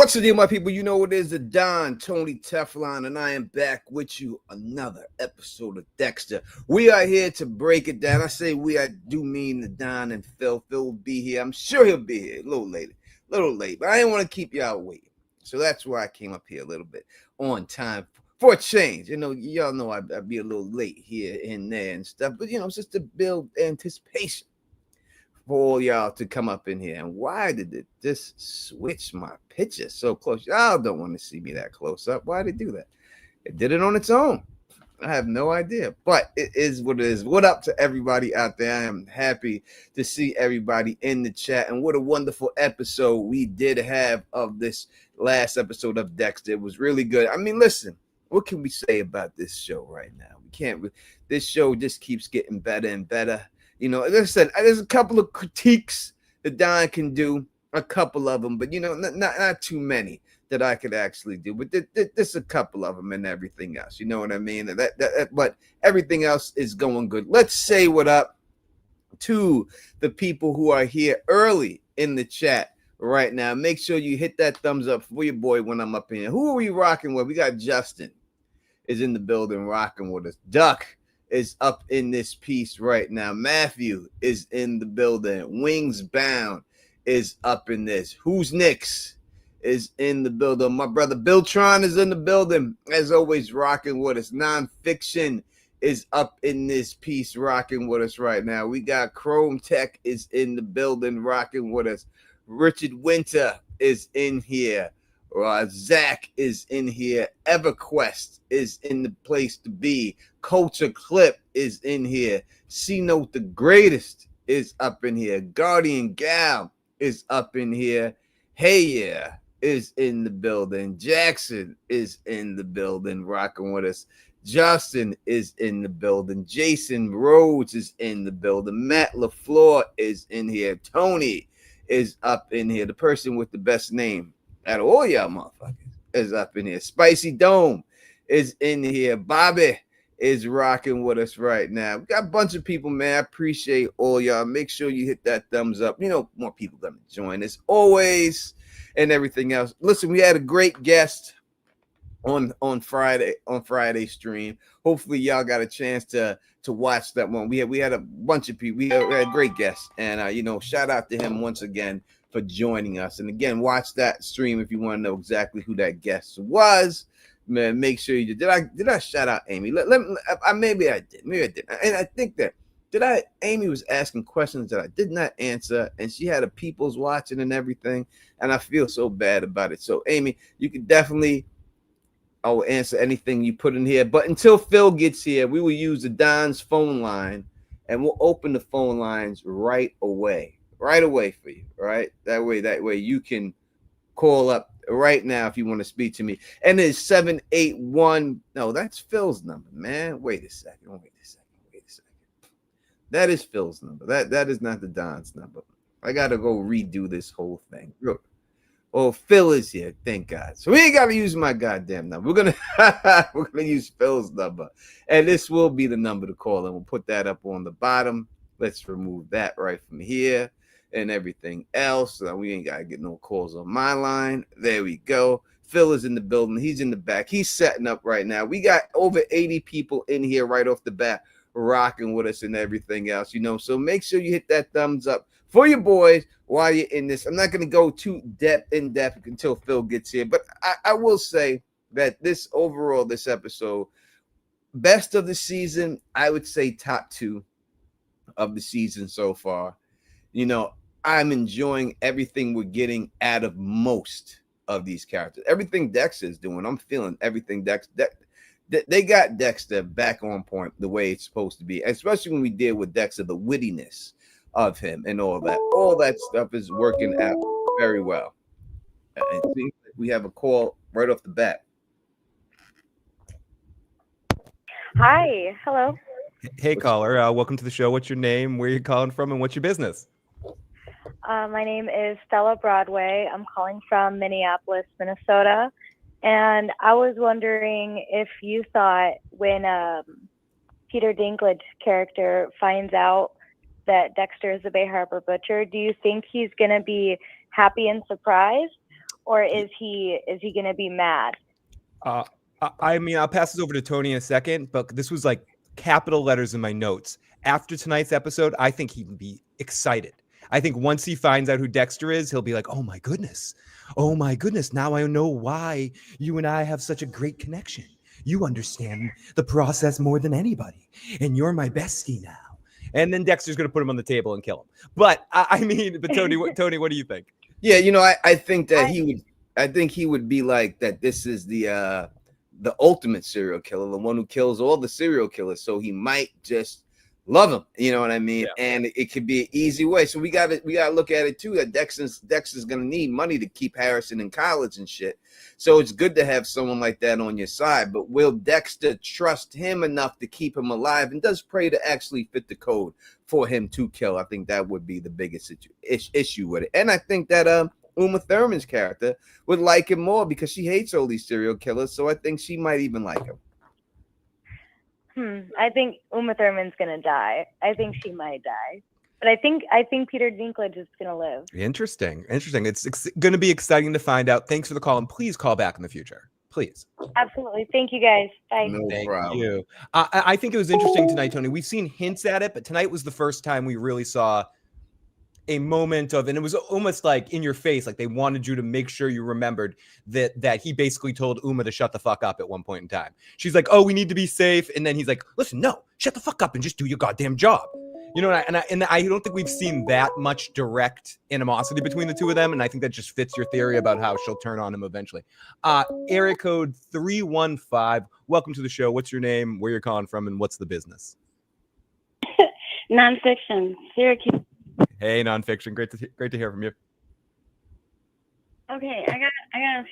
What's the deal, my people? You know it is the Don Tony Teflon, and I am back with you another episode of Dexter. We are here to break it down. I say we, I do mean the Don and Phil. Phil will be here. I'm sure he'll be here a little late, but I didn't want to keep y'all waiting. So that's why I came up here a little bit on time for a change. You know, y'all know I'd be a little late here and there and stuff, but you know, it's just to build anticipation for all y'all to come up in here. And why did it just switch my picture so close? Y'all don't want to see me that close up. Why did it do that? It did it on its own. I have no idea, but it is what it is. What up to everybody out there? I am happy to see everybody in the chat, and what a wonderful episode we did have of this last episode of Dexter. It was really good. I mean, listen, what can we say about this show right now? We can't. This show just keeps getting better and better. You know, as I said, there's a couple of critiques that Don can do, a couple of them, but you know, not too many that I could actually do. But there's a couple of them and everything else. You know what I mean? But everything else is going good. Let's say what up to the people who are here early in the chat right now. Make sure you hit that thumbs up for your boy when I'm up in here. Who are we rocking with? We got Justin is in the building rocking with us. Duck is up in this piece right now. Matthew is in the building. Wings Bound is up in this. Who's Nix is in the building. My brother Biltron is in the building, as always, rocking with us. Nonfiction is up in this piece, rocking with us right now. We got Chrome Tech is in the building, rocking with us. Richard Winter is in here. Zach is in here. EverQuest is in the place to be. Culture Clip is in here. C-Note the Greatest is up in here. Guardian Gal is up in here. Hey Yeah is in the building. Jackson is in the building rocking with us. Justin is in the building. Jason Rhodes is in the building. Matt LaFleur is in here. Tony is up in here. The person with the best name out of all y'all motherfuckers is up in here. Spicy Dome is in here. Bobby is rocking with us right now. We got a bunch of people, man. I appreciate all y'all. Make sure you hit that thumbs up. You know, more people gonna join us always and everything else. Listen, we had a great guest on Friday stream. Hopefully y'all got a chance to watch that one. We had a bunch of people. We had great guests, and you know, shout out to him once again for joining us. And again, watch that stream if you want to know exactly who that guest was. Man, make sure you did I shout out Amy? Maybe I did. And I think that Amy was asking questions that I did not answer, and she had a people's watching and everything, and I feel so bad about it. So Amy, you can definitely, I will answer anything you put in here. But until Phil gets here, we will use the Don's phone line, and we'll open the phone lines right away for you. Right? That way you can call up right now if you want to speak to me. And it's 781. No, that's Phil's number, man. Wait a second. That is Phil's number. That is not the Don's number. I gotta go redo this whole thing. Oh, Phil is here, thank God. So we ain't gotta use my goddamn number. We're gonna use Phil's number, and this will be the number to call, and we'll put that up on the bottom. Let's remove that right from here and everything else. So we ain't gotta get no calls on my line. There we go. Phil is in the building. He's in the back. He's setting up right now. We got over 80 people in here right off the bat, rocking with us and everything else. You know, so make sure you hit that thumbs up for your boys while you're in this. I'm not going to go too in depth until Phil gets here, but I will say that this episode, best of the season, I would say top 2 of the season so far. You know, I'm enjoying everything we're getting out of most of these characters. Everything Dexter is doing, I'm feeling everything Dexter. They got Dexter back on point the way it's supposed to be, especially when we deal with Dexter, the wittiness of him and all that. All that stuff is working out very well. And it seems like we have a call right off the bat. Hi. Hello. Hey, caller. Welcome to the show. What's your name? Where are you calling from? And what's your business? My name is Stella Broadway. I'm calling from Minneapolis, Minnesota. And I was wondering if you thought when Peter Dinklage character finds out that Dexter is the Bay Harbor Butcher, do you think he's going to be happy and surprised? or is he going to be mad? I mean, I'll pass this over to Tony in a second, but this was like capital letters in my notes. After tonight's episode, I think he'd be excited. I think once he finds out who Dexter is, he'll be like, oh my goodness. Now I know why you and I have such a great connection. You understand the process more than anybody, and you're my bestie now. And then Dexter's going to put him on the table and kill him. But Tony, what do you think? Yeah, I think that he would be like that. This is the ultimate serial killer, the one who kills all the serial killers. So he might just love him. You know what I mean? Yeah. And it could be an easy way. So we got to look at it too. That Dexter's going to need money to keep Harrison in college and shit. So it's good to have someone like that on your side. But will Dexter trust him enough to keep him alive? And does Prater actually fit the code for him to kill? I think that would be the biggest issue with it. And I think that Uma Thurman's character would like him more because she hates all these serial killers. So I think she might even like him. I think Uma Thurman's gonna die. I think she might die, but I think Peter Dinklage is gonna live. Interesting. It's going to be exciting to find out. Thanks for the call, and please call back in the future. Please. Absolutely. Thank you, guys. Bye. No problem. Thank you. I think it was interesting tonight, Tony. We've seen hints at it, but tonight was the first time we really saw a moment of, and it was almost like in your face, like they wanted you to make sure you remembered that he basically told Uma to shut the fuck up at one point in time. She's like, oh, we need to be safe. And then he's like, listen, no, shut the fuck up and just do your goddamn job. You know, and I don't think we've seen that much direct animosity between the two of them. And I think that just fits your theory about how she'll turn on him eventually. Area code 315. Welcome to the show. What's your name, where you're calling from, and what's the business? Nonfiction, Syracuse. Hey, nonfiction. Great to hear from you. Okay, I got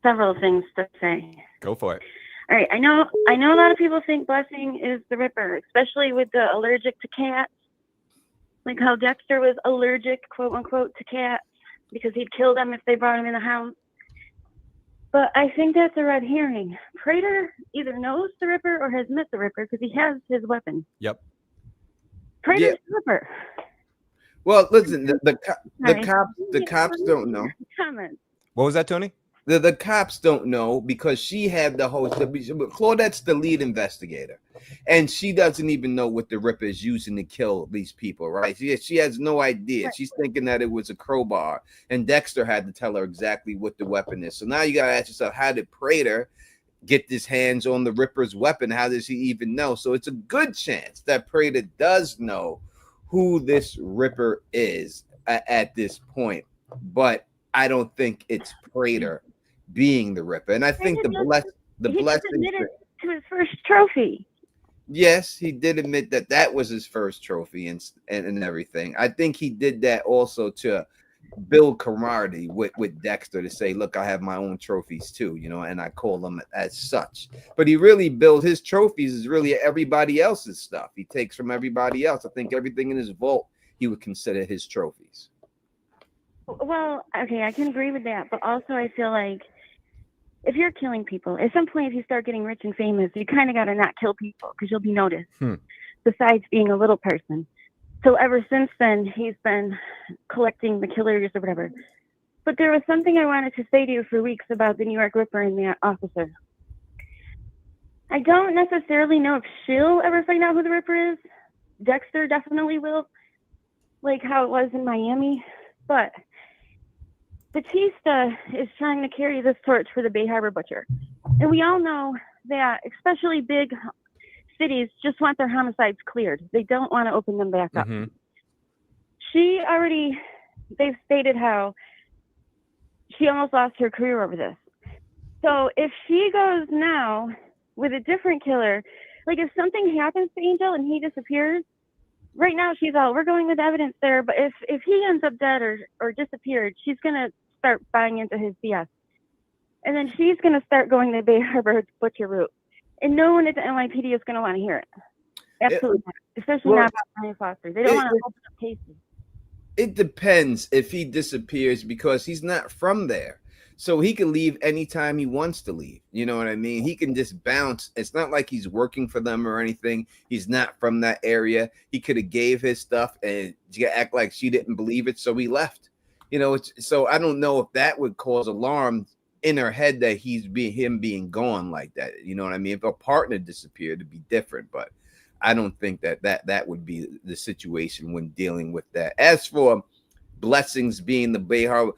several things to say. Go for it. All right, I know a lot of people think Blessing is the Ripper, especially with the allergic to cats. Like how Dexter was allergic, quote unquote, to cats because he'd kill them if they brought him in the house. But I think that's a red herring. Prater either knows the Ripper or has met the Ripper because he has his weapon. Yep. Prater's the Ripper. Well, listen, the cops don't know. Comment. What was that, Tony? The cops don't know because she had the host. Claudette's the lead investigator, and she doesn't even know what the Ripper is using to kill these people, right? She has no idea. Right. She's thinking that it was a crowbar, and Dexter had to tell her exactly what the weapon is. So now you got to ask yourself, how did Prater get his hands on the Ripper's weapon? How does he even know? So it's a good chance that Prater does know who this Ripper is at this point, but I don't think it's Prater being the Ripper. And I think the blessing admitted to his first trophy. Yes, he did admit that was his first trophy and everything. I think he did that also to build camaraderie with Dexter, to say, look, I have my own trophies too, and I call them as such. But he really built his trophies is really everybody else's stuff. He takes from everybody else. I think everything in his vault he would consider his trophies. Well, okay, I can agree with that, but also I feel like if you're killing people, at some point if you start getting rich and famous, you kind of got to not kill people because you'll be noticed. Besides being a little person. So ever since then, he's been collecting the killers or whatever. But there was something I wanted to say to you for weeks about the New York Ripper and the officer. I don't necessarily know if she'll ever find out who the Ripper is. Dexter definitely will, like how it was in Miami. But Batista is trying to carry this torch for the Bay Harbor Butcher. And we all know that especially big cities just want their homicides cleared. They don't want to open them back up. Mm-hmm. They've stated how she almost lost her career over this. So if she goes now with a different killer, like if something happens to Angel and he disappears, right now she's all, we're going with evidence there, but if he ends up dead or disappeared, she's going to start buying into his BS. And then she's going to start going the Bay Harbor Butcher route. And no one at the NYPD is going to want to hear it. Absolutely not. Especially not about Brian Foster. They don't want to open up cases. It depends if he disappears because he's not from there. So he can leave anytime he wants to leave. You know what I mean? He can just bounce. It's not like he's working for them or anything. He's not from that area. He could have gave his stuff and act like she didn't believe it. So he left. You know, so I don't know if that would cause alarm in her head that him being gone like that. You know what I mean? If a partner disappeared, it'd be different, but I don't think that would be the situation when dealing with that. As for Blessings being the Bay Harbor,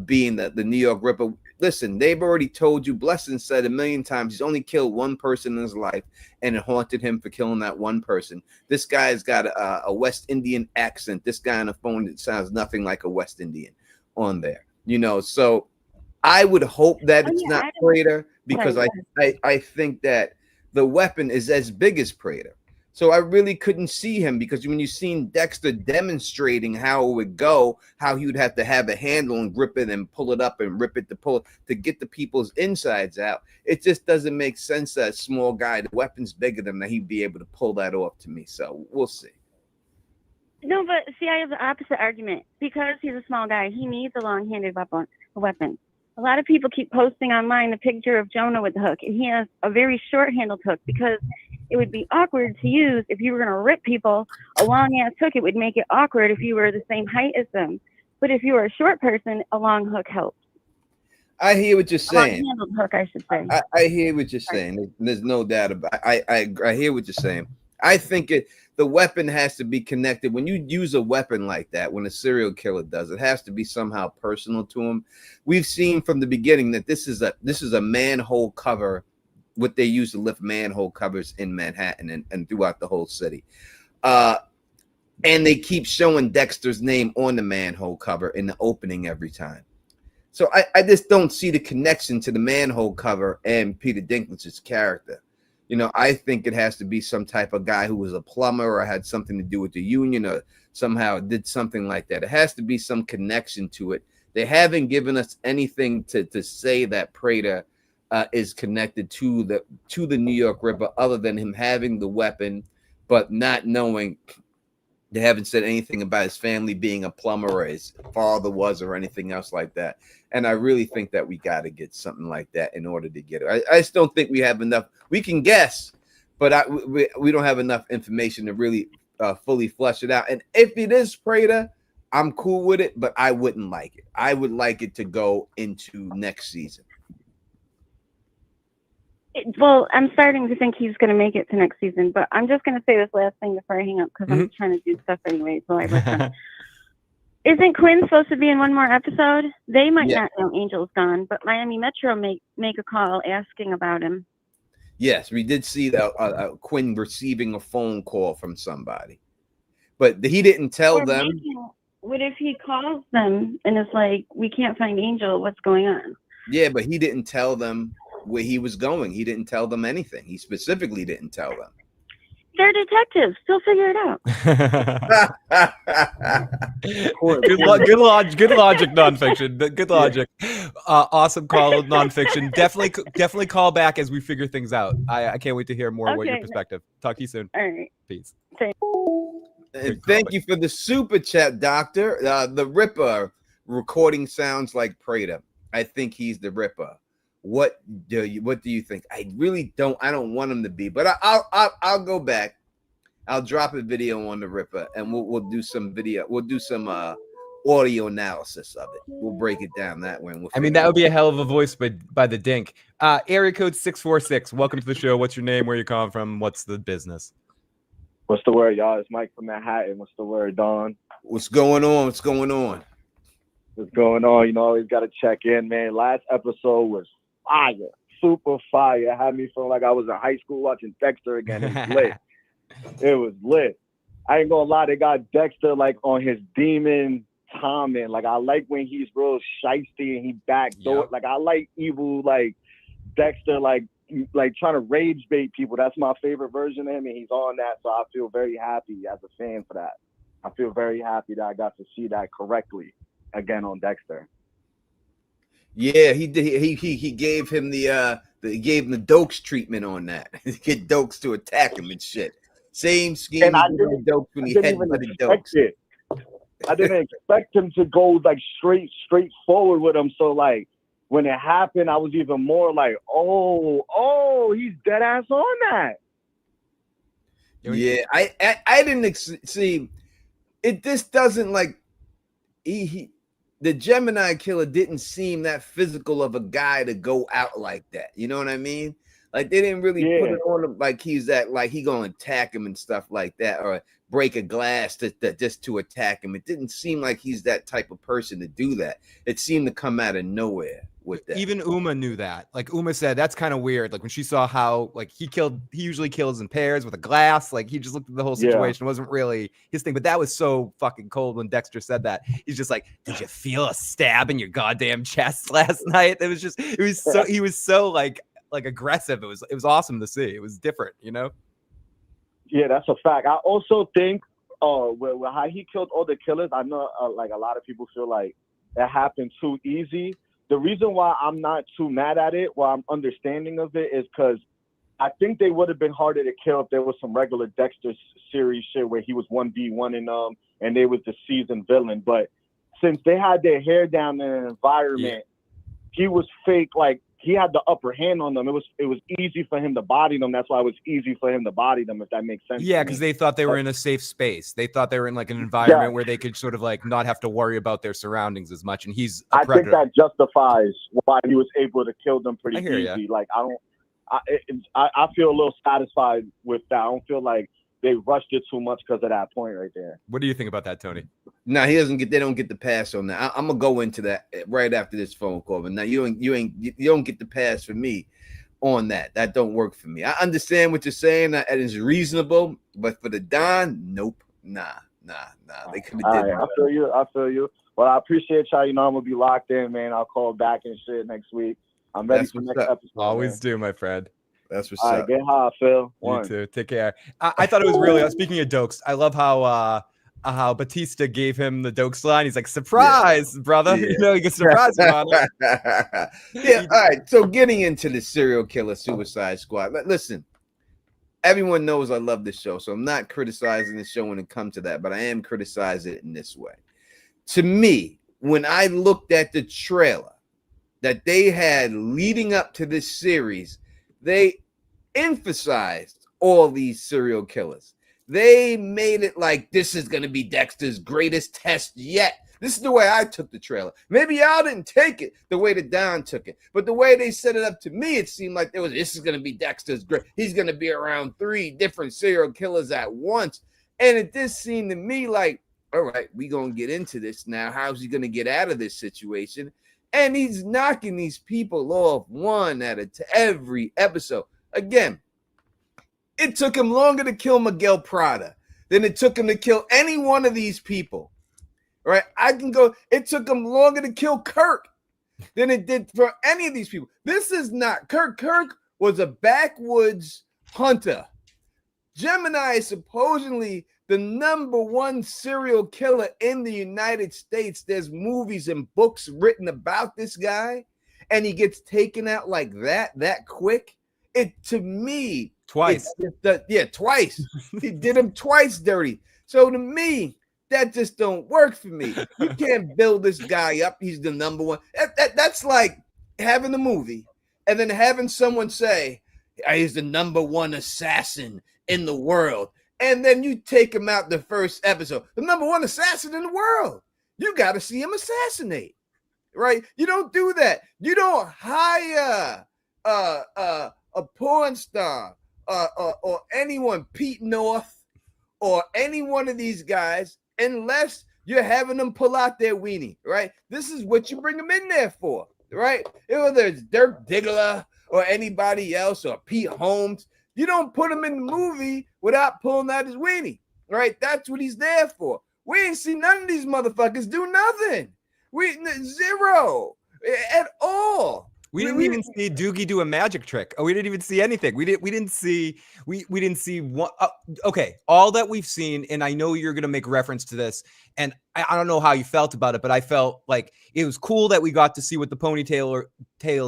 being the New York Ripper. Listen, they've already told you. Blessings said a million times he's only killed one person in his life, and it haunted him for killing that one person. This guy's got a West Indian accent. This guy on the phone, it sounds nothing like a West Indian on there. You know, so I would hope that it's not Prater, because I think that the weapon is as big as Prater. So I really couldn't see him, because when you seen Dexter demonstrating how it would go, how he would have to have a handle and grip it and pull it up and rip it to get the people's insides out, it just doesn't make sense that a small guy, the weapon's bigger than that, he'd be able to pull that off to me. So we'll see. No, but see, I have the opposite argument. Because he's a small guy, he needs a long-handed weapon. A lot of people keep posting online the picture of Jonah with the hook, and he has a very short-handled hook, because it would be awkward to use if you were going to rip people. A long-ass hook, it would make it awkward if you were the same height as them. But if you were a short person, a long hook helps. I hear what you're saying. Long-handled hook, I should say. I hear what you're saying. There's no doubt about it. I hear what you're saying. I think the weapon has to be connected. When you use a weapon like that, when a serial killer does, it has to be somehow personal to him. We've seen from the beginning that this is a manhole cover, what they use to lift manhole covers in Manhattan and throughout the whole city. And they keep showing Dexter's name on the manhole cover in the opening every time. So I just don't see the connection to the manhole cover and Peter Dinklage's character. You know, I think it has to be some type of guy who was a plumber or had something to do with the union or somehow did something like that. It has to be some connection to it. They haven't given us anything to say that Prater is connected to the New York Ripper, other than him having the weapon, but not knowing. They haven't said anything about his family being a plumber or his father was or anything else like that. And I really think that we got to get something like that in order to get it. I just don't think we have enough. We can guess, but we don't have enough information to really fully flesh it out. And if it is Prater, I'm cool with it, but I wouldn't like it. I would like it to go into next season. Well, I'm starting to think he's going to make it to next season, but I'm just going to say this last thing before I hang up, because I'm trying to do stuff anyway. So isn't Quinn supposed to be in one more episode? They might not know Angel's gone, but Miami Metro make a call asking about him. Yes, we did see that Quinn receiving a phone call from somebody, but he didn't tell them. What if he calls them and it's like, we can't find Angel? What's going on? Yeah, but he didn't tell them where he was going. He didn't tell them anything. He specifically didn't tell them. They're detectives. They'll figure it out. Good logic, nonfiction. Good logic. Awesome call of nonfiction. Definitely call back as we figure things out. I can't wait to hear more what your perspective. Talk to you soon. All right. Peace. And thank you for the super chat, Doctor. The Ripper recording sounds like Prater. I think he's the Ripper. What do you think? I don't want him to be, but I'll go back. I'll drop a video on the Ripper, and we'll do some video. We'll do some audio analysis of it. We'll break it down that way. That would be a hell of a voice by the Dink. Area code 646. Welcome to the show. What's your name? Where you calling from? What's the business? What's the word, y'all? It's Mike from Manhattan. What's the word, Don? What's going on? What's going on? You know, always got to check in, man. Last episode was fire, super fire. It had me feeling like I was in high school watching Dexter again. It was lit. It was lit. I ain't gonna lie, they got Dexter like on his demon timing. Like, I like when he's real shiesty and he backdoor. Yep. Like, I like evil, like Dexter, like trying to rage bait people. That's my favorite version of him, and he's on that. So I feel very happy as a fan for that. I feel very happy that I got to see that correctly again on Dexter. Yeah, he did. He gave him the Dokes treatment on that. Get Dokes to attack him and shit. Same scheme. And I didn't expect it. I didn't expect him to go like straight forward with him. So like when it happened, I was even more like, oh, he's dead ass on that. Yeah, I didn't see it. This doesn't like the Gemini killer didn't seem that physical of a guy to go out like that. You know what I mean? Like they didn't really put it on him like he's that, like he gonna attack him and stuff like that, or break a glass just to attack him. It didn't seem like he's that type of person to do that. It seemed to come out of nowhere with that. Even Uma knew that. Like Uma said, that's kind of weird. Like when she saw how like he usually kills in pairs with a glass. Like he just looked at the whole situation. It wasn't really his thing. But that was so fucking cold when Dexter said that. He's just like, did you feel a stab in your goddamn chest last night? It was he was so like aggressive. It was awesome to see. It was different, you know? Yeah, that's a fact. I also think with how he killed all the killers, I know like a lot of people feel like it happened too easy. The reason why I'm not too mad at it, why I'm understanding of it, is because I think they would have been harder to kill if there was some regular Dexter series shit where he was 1v1 and they was the seasoned villain. But since they had their hair down in an environment, he was fake, like he had the upper hand on them. It was easy for him to body them. That's why it was easy for him to body them, if that makes sense. Yeah, because they thought they were in a safe space. They thought they were in like an environment where they could sort of like not have to worry about their surroundings as much. And he's a predator. I think that justifies why he was able to kill them pretty easy. Like I feel a little satisfied with that. I don't feel like they rushed it too much because of that point right there. What do you think about that, Tony? No, they don't get the pass on that. I'm gonna go into that right after this phone call. But now you don't get the pass for me on that. That don't work for me. I understand what you're saying. That is reasonable, but for the Don, nope, nah. They could have did that. I feel you. Well, I appreciate y'all. You know, I'm gonna be locked in, man. I'll call back and shit next week. I'm ready for next episode. Always do, my friend. That's what's up. Get high, Phil. You too. Take care. I thought it was really. Speaking of dokes, I love how Batista gave him the dokes line. He's like, "Surprise, brother!" Yeah. You know, he gets surprised about it. Yeah. All right. So getting into the serial killer Suicide Squad. Listen, everyone knows I love this show, so I'm not criticizing the show when it comes to that, but I am criticizing it in this way. To me, when I looked at the trailer that they had leading up to this series, they emphasized all these serial killers. They made it like this is going to be Dexter's greatest test yet. This is the way I took the trailer. Maybe y'all didn't take it the way that Don took it, but the way they set it up to me, it seemed like this is going to be Dexter's great. He's going to be around 3 different serial killers at once. And it just seemed to me like, all right, we're going to get into this now. How's he going to get out of this situation? And he's knocking these people off one at every episode. Again, it took him longer to kill Miguel Prada than it took him to kill any one of these people. Right? It took him longer to kill Kirk than it did for any of these people. This is not Kirk. Kirk was a backwoods hunter. Gemini is supposedly the #1 serial killer in the United States. There's movies and books written about this guy, and he gets taken out like that quick. To me, twice. Twice. He did him twice dirty. So to me, that just don't work for me. You can't build this guy up. He's the #1. That's like having a movie and then having someone say he's the #1 assassin in the world, and then you take him out the first episode. The #1 assassin in the world. You got to see him assassinate, right? You don't do that. You don't hire a porn star or anyone, Pete North, or any one of these guys, unless you're having them pull out their weenie, right? This is what you bring them in there for, right? Whether it's Dirk Diggler or anybody else or Pete Holmes, you don't put him in the movie without pulling out his weenie, right? That's what he's there for. We ain't seen none of these motherfuckers do nothing. Zero at all. We didn't even see Doogie do a magic trick. We didn't even see anything. We didn't see one. Okay, all that we've seen, and I know you're gonna make reference to this, and I don't know how you felt about it, but I felt like it was cool that we got to see what the ponytail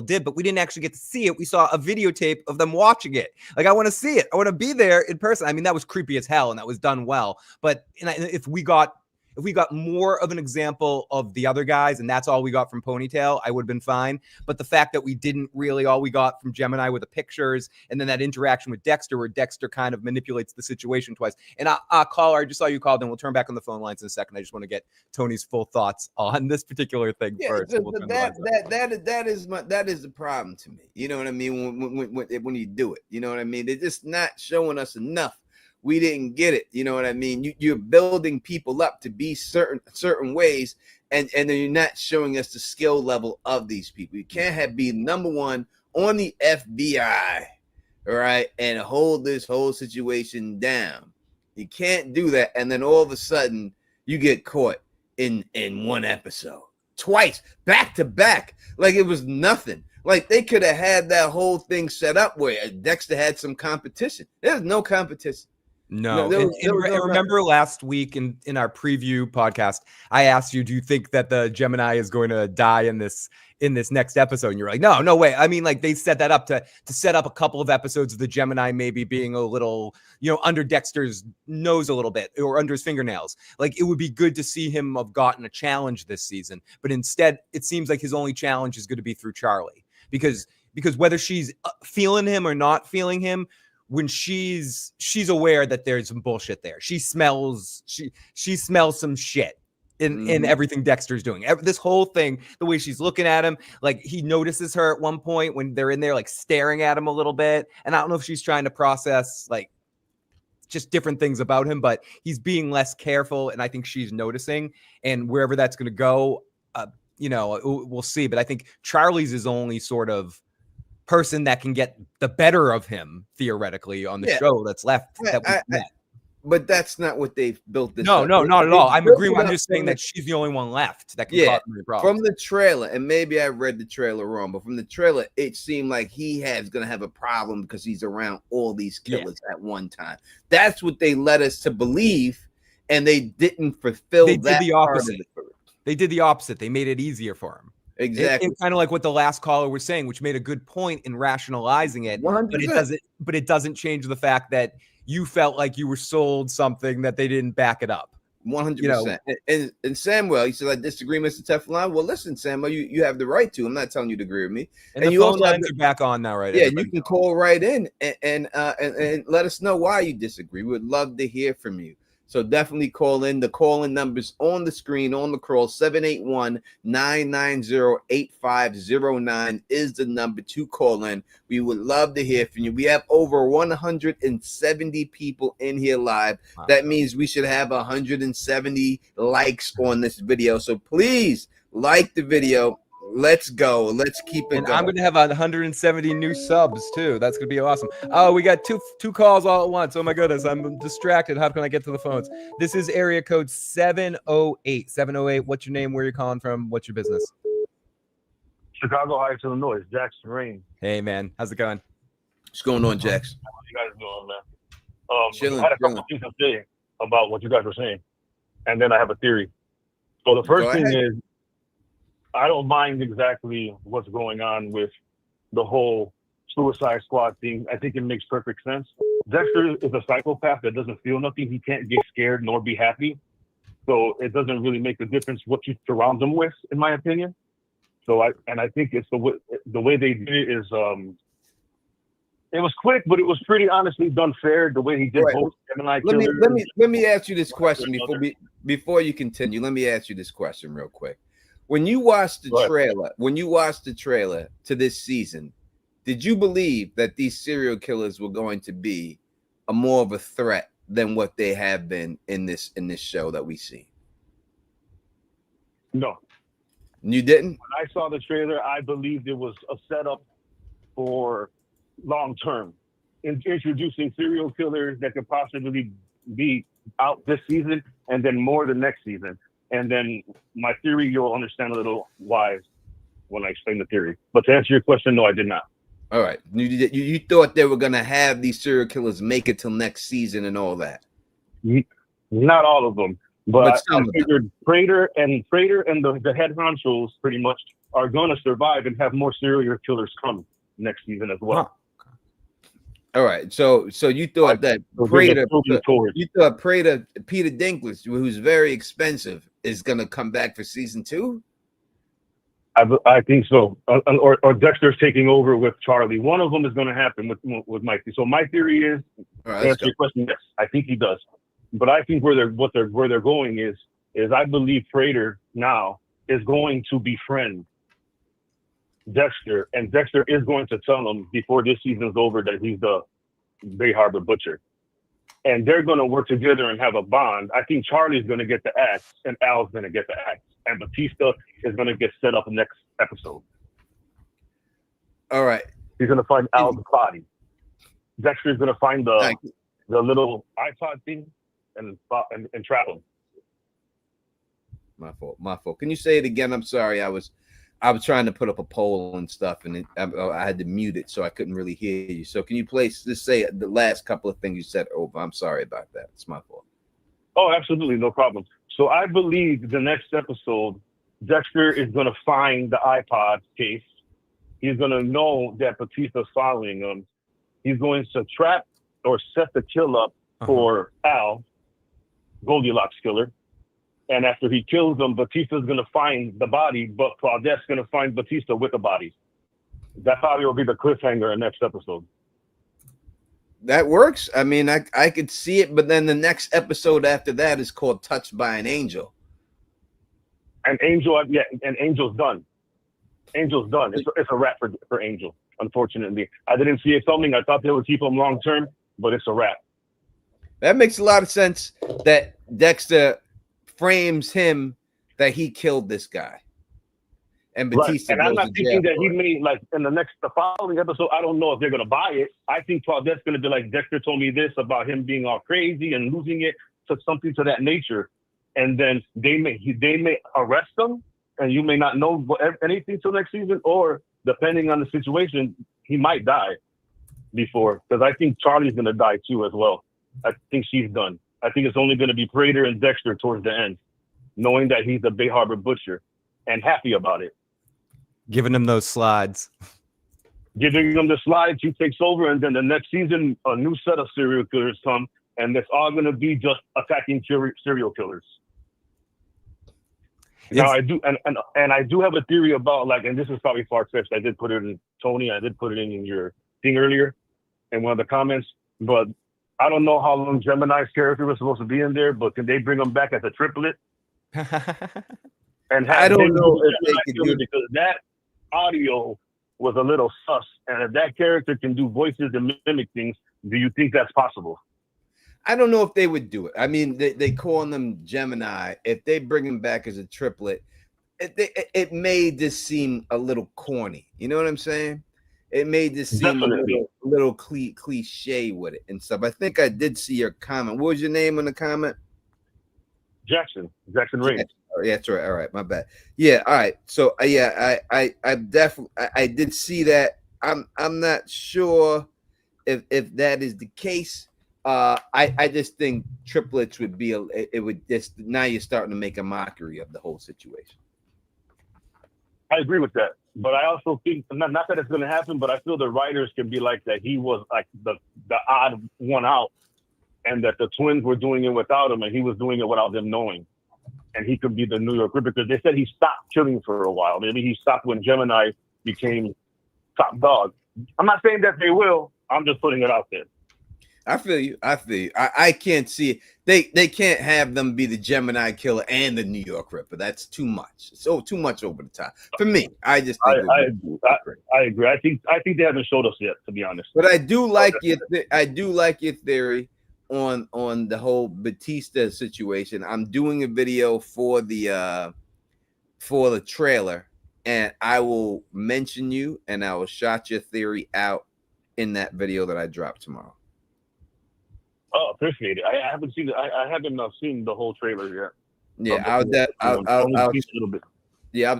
did, but we didn't actually get to see it. We saw a videotape of them watching it. Like, I want to see it. I want to be there in person. I mean, that was creepy as hell, and that was done well. But if we got If we got more of an example of the other guys and that's all we got from Ponytail, I would have been fine. But the fact that we didn't really, all we got from Gemini were the pictures and then that interaction with Dexter where Dexter kind of manipulates the situation twice. And caller, I just saw you called and we'll turn back on the phone lines in a second. I just want to get Tony's full thoughts on this particular thing first. So that is the problem to me. You know what I mean? When you do it, you know what I mean? They're just not showing us enough. We didn't get it. You know what I mean? You're building people up to be certain ways, and then you're not showing us the skill level of these people. You can't be number one on the FBI, all right, and hold this whole situation down. You can't do that, and then all of a sudden you get caught in one episode, twice, back to back, like it was nothing. Like they could have had that whole thing set up where Dexter had some competition. There's no competition. No, remember last week in our preview podcast, I asked you, do you think that the Gemini is going to die in this next episode? And you're like, no way. I mean, like they set that up to set up a couple of episodes of the Gemini maybe being a little, under Dexter's nose a little bit or under his fingernails. Like it would be good to see him have gotten a challenge this season. But instead, it seems like his only challenge is going to be through Charlie because whether she's feeling him or not feeling him, when she's aware that there's some bullshit there. She smells some shit in everything Dexter's doing. This whole thing, the way she's looking at him, like he notices her at one point when they're in there, like staring at him a little bit. And I don't know if she's trying to process like just different things about him, but he's being less careful. And I think she's noticing, and wherever that's going to go, we'll see. But I think Charlie's his only sort of person that can get the better of him theoretically on the show that's left. But that's not what they've built this. No, not at all. I'm agreeing. I'm just saying that she's the only one left that can cause any problems. From the trailer, and maybe I read the trailer wrong, but from the trailer, it seemed like he's going to have a problem because he's around all these killers at one time. That's what they led us to believe, and they didn't fulfill that. They did the opposite. They did the opposite. They made it easier for him. Exactly. It's kind of like what the last caller was saying, which made a good point in rationalizing it. 100%. But it doesn't change the fact that you felt like you were sold something that they didn't back it up. 100%. And Samuel, you said I disagree, Mr. Teflon. Well, listen, Samuel, you have the right to. I'm not telling you to agree with me. And the phone lines are back on now, right? Yeah, you can call right in and let us know why you disagree. We would love to hear from you. So definitely call in. The call-in numbers on the screen, on the crawl, 781-990-8509 is the number to call in. We would love to hear from you. We have over 170 people in here live. Wow. That means we should have 170 likes on this video. So please like the video. Let's go. Let's keep it going. I'm going to have 170 new subs too. That's going to be awesome. Oh, we got two calls all at once. Oh my goodness, I'm distracted. How can I get to the phones? This is area code 708. 708. What's your name? Where are you calling from? What's your business? Chicago Heights, Illinois. Jax Rain. Hey man, how's it going? What's going on, Jax? What you guys doing, man? Chilling, I had a couple things to say about what you guys were saying, and then I have a theory. So the first thing is, I don't mind exactly what's going on with the whole Suicide Squad thing. I think it makes perfect sense. Dexter is a psychopath that doesn't feel nothing. He can't get scared nor be happy. So it doesn't really make a difference what you surround him with, in my opinion. So I think it's the way they did it is it was quick, but it was pretty honestly done fair. The way he did both Gemini killers. Let me ask you this question before you continue. Let me ask you this question real quick. When you watched the trailer to this season, did you believe that these serial killers were going to be more of a threat than what they have been in this show that we see? No. You didn't? When I saw the trailer, I believed it was a setup for long term, introducing serial killers that could possibly be out this season and then more the next season. And then my theory, you'll understand a little why when I explain the theory. But to answer your question, no, I did not. All right. You thought they were going to have these serial killers make it till next season and all that? Not all of them. But I figured Prater and the head honchos pretty much are going to survive and have more serial killers come next season as well. All right, so you thought that So Prater, towards. you thought Prater, Peter Dinklage, who's very expensive, is gonna come back for season 2? I think so, or Dexter's taking over with Charlie. One of them is going to happen with Mikey. So my theory is, All to right, answer your question, yes, I think he does. But I think where they're going is I believe Prater now is going to befriend Dexter, and Dexter is going to tell him before this season's over that he's the Bay Harbor Butcher, and they're going to work together and have a bond. I think Charlie's going to get the axe, and Al's going to get the axe, and Batista is going to get set up next episode. All right. He's going to find Al's body. Dexter's going to find the little iPod thing and trap him. My fault. Can you say it again? I'm sorry. I was trying to put up a poll and stuff, and I had to mute it, so I couldn't really hear you. So can you just say the last couple of things you said over? I'm sorry about that. It's my fault. Oh, absolutely. No problem. So I believe the next episode, Dexter is going to find the iPod case. He's going to know that Batista's following him. He's going to trap or set the kill up for Al, Goldilocks killer. And after he kills him, Batista's going to find the body, but Claudette's going to find Batista with the body. That probably will be the cliffhanger in next episode. That works. I mean, I could see it, but then the next episode after that is called Touched by an Angel. And Angel's done. Angel's done. It's a wrap for Angel, unfortunately. I didn't see it coming. I thought they would keep him long term, but it's a wrap. That makes a lot of sense that Dexter frames him that he killed this guy. And Batista right. And I'm not thinking that he it. may, like, in the following episode, I don't know if they're going to buy it. I think Claudette's going to be like, Dexter told me this about him being all crazy and losing it, to something to that nature. And then they may arrest him, and you may not know anything till next season, or depending on the situation, he might die before. Because I think Charlie's going to die too as well. I think she's done. I think it's only going to be Prater and Dexter towards the end, knowing that he's the Bay Harbor Butcher and happy about it. Giving him those slides. Giving him the slides, he takes over, and then the next season, a new set of serial killers come, and it's all going to be just attacking serial killers. Now I do, and I do have a theory about, like, and this is probably far-fetched. I did put it in, Tony, I did put it in your thing earlier in one of the comments, but I don't know how long Gemini's character was supposed to be in there, but can they bring him back as a triplet? And I don't know if they could do it, because that audio was a little sus, and if that character can do voices and mimic things, do you think that's possible? I don't know if they would do it. I mean, they call them Gemini. If they bring him back as a triplet, it made this seem a little corny. You know what I'm saying? It made this seem a little cliche with it and stuff. I think I did see your comment. What was your name in the comment? Jackson Ray. Oh, yeah, that's right. All right, my bad. Yeah, all right. So I definitely I did see that. I'm not sure if that is the case. I just think triplets would be it would just, now you're starting to make a mockery of the whole situation. I agree with that, but I also think not that it's going to happen, but I feel the writers can be like that. He was like the odd one out, and that the twins were doing it without him, and he was doing it without them knowing. And he could be the New York Ripper, because they said he stopped killing for a while. Maybe he stopped when Gemini became top dog. I'm not saying that they will. I'm just putting it out there. I feel you. I can't see it. They can't have them be the Gemini killer and the New York Ripper. That's too much. It's too much over the top for me. I just think I agree. I think they haven't showed us yet, to be honest. But I do like your theory on the whole Batista situation. I'm doing a video for the trailer, and I will mention you, and I will shout your theory out in that video that I drop tomorrow. Oh, appreciate it. I haven't seen it. I haven't seen the whole trailer yet. Yeah,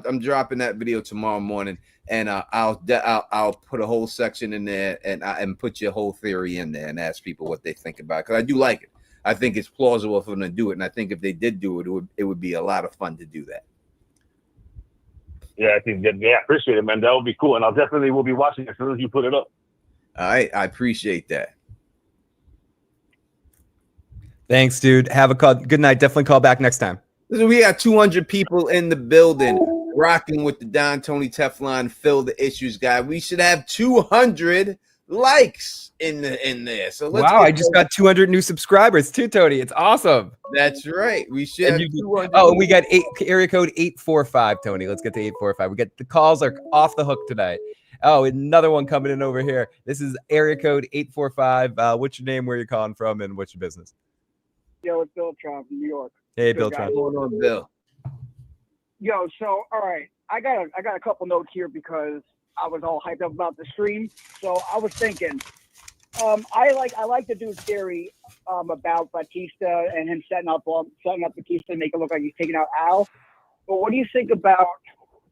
I'm dropping that video tomorrow morning, and I'll put a whole section in there and put your whole theory in there and ask people what they think about it, because I do like it. I think it's plausible for them to do it, and I think if they did do it, it would be a lot of fun to do that. Yeah, I think that. Yeah, appreciate it, man. That would be cool, and I'll definitely will be watching it as soon as you put it up. All right, I appreciate that. Thanks, dude. Have a good night. Definitely call back next time. Listen, we got 200 people in the building rocking with the Don Tony Teflon Fill the Issues guy. We should have 200 likes in there. So let's I just got 200 new subscribers too, Tony. It's awesome. That's right. We should have 200. Oh, and we got area code 845, Tony. Let's get to 845. We get the calls are off the hook tonight. Oh, another one coming in over here. This is area code 845. What's your name, where you're calling from, and what's your business? Yo, it's Bill Trump from New York. Hey, Good Bill guy. Trump. What's going on, Bill? Yo, so all right, I got a couple notes here because I was all hyped up about the stream. So I was thinking, I like the dude's theory about Batista and him setting up Batista to make it look like he's taking out Al. But what do you think about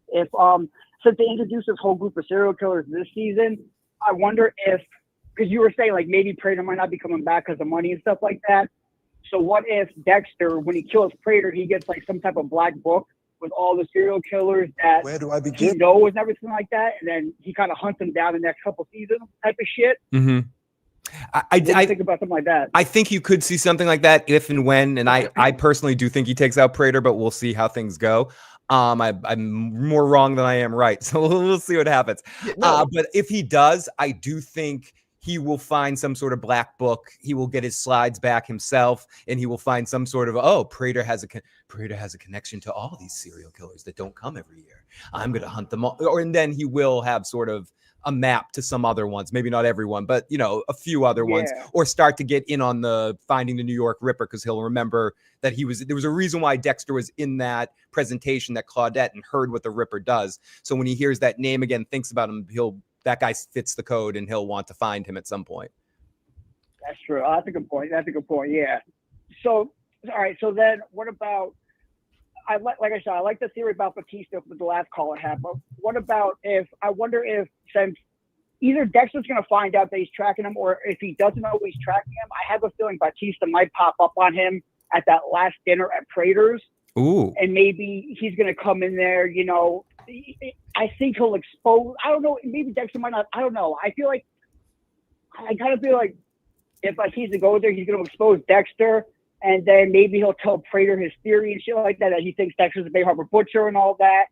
if since they introduced this whole group of serial killers this season? I wonder if, because you were saying like maybe Prater might not be coming back because of money and stuff like that. So what if Dexter, when he kills Prater, he gets like some type of black book with all the serial killers that Where do I begin? he knows and everything like that, and then he kind of hunts them down the next couple seasons type of shit? Mm-hmm. I think about something like that. I think you could see something like that if and when, and I personally do think he takes out Prater, but we'll see how things go. I'm more wrong than I am right, so we'll see what happens. But if he does, I do think he will find some sort of black book. He will get his slides back himself, and he will find some sort of Prater has a connection to all these serial killers that don't come every year. I'm gonna hunt them all, and then he will have sort of a map to some other ones, maybe not everyone, but a few other ones, or start to get in on the finding the New York Ripper, because he'll remember that there was a reason why Dexter was in that presentation, that Claudette, and heard what the Ripper does. So when he hears that name again, thinks about him, that guy fits the code, and he'll want to find him at some point. That's true. That's a good point. Yeah. So, all right. So then what about, like I said, I like the theory about Batista with the last call it had, but what about I wonder if, since either Dexter's going to find out that he's tracking him, or if he doesn't know he's tracking him, I have a feeling Batista might pop up on him at that last dinner at Prater's. Ooh. And maybe he's going to come in there, I think he'll expose, I don't know, maybe Dexter might not, I don't know. I kind of feel like if Batista goes there, he's going to expose Dexter, and then maybe he'll tell Prater his theory and shit like that he thinks Dexter's a Bay Harbor butcher and all that.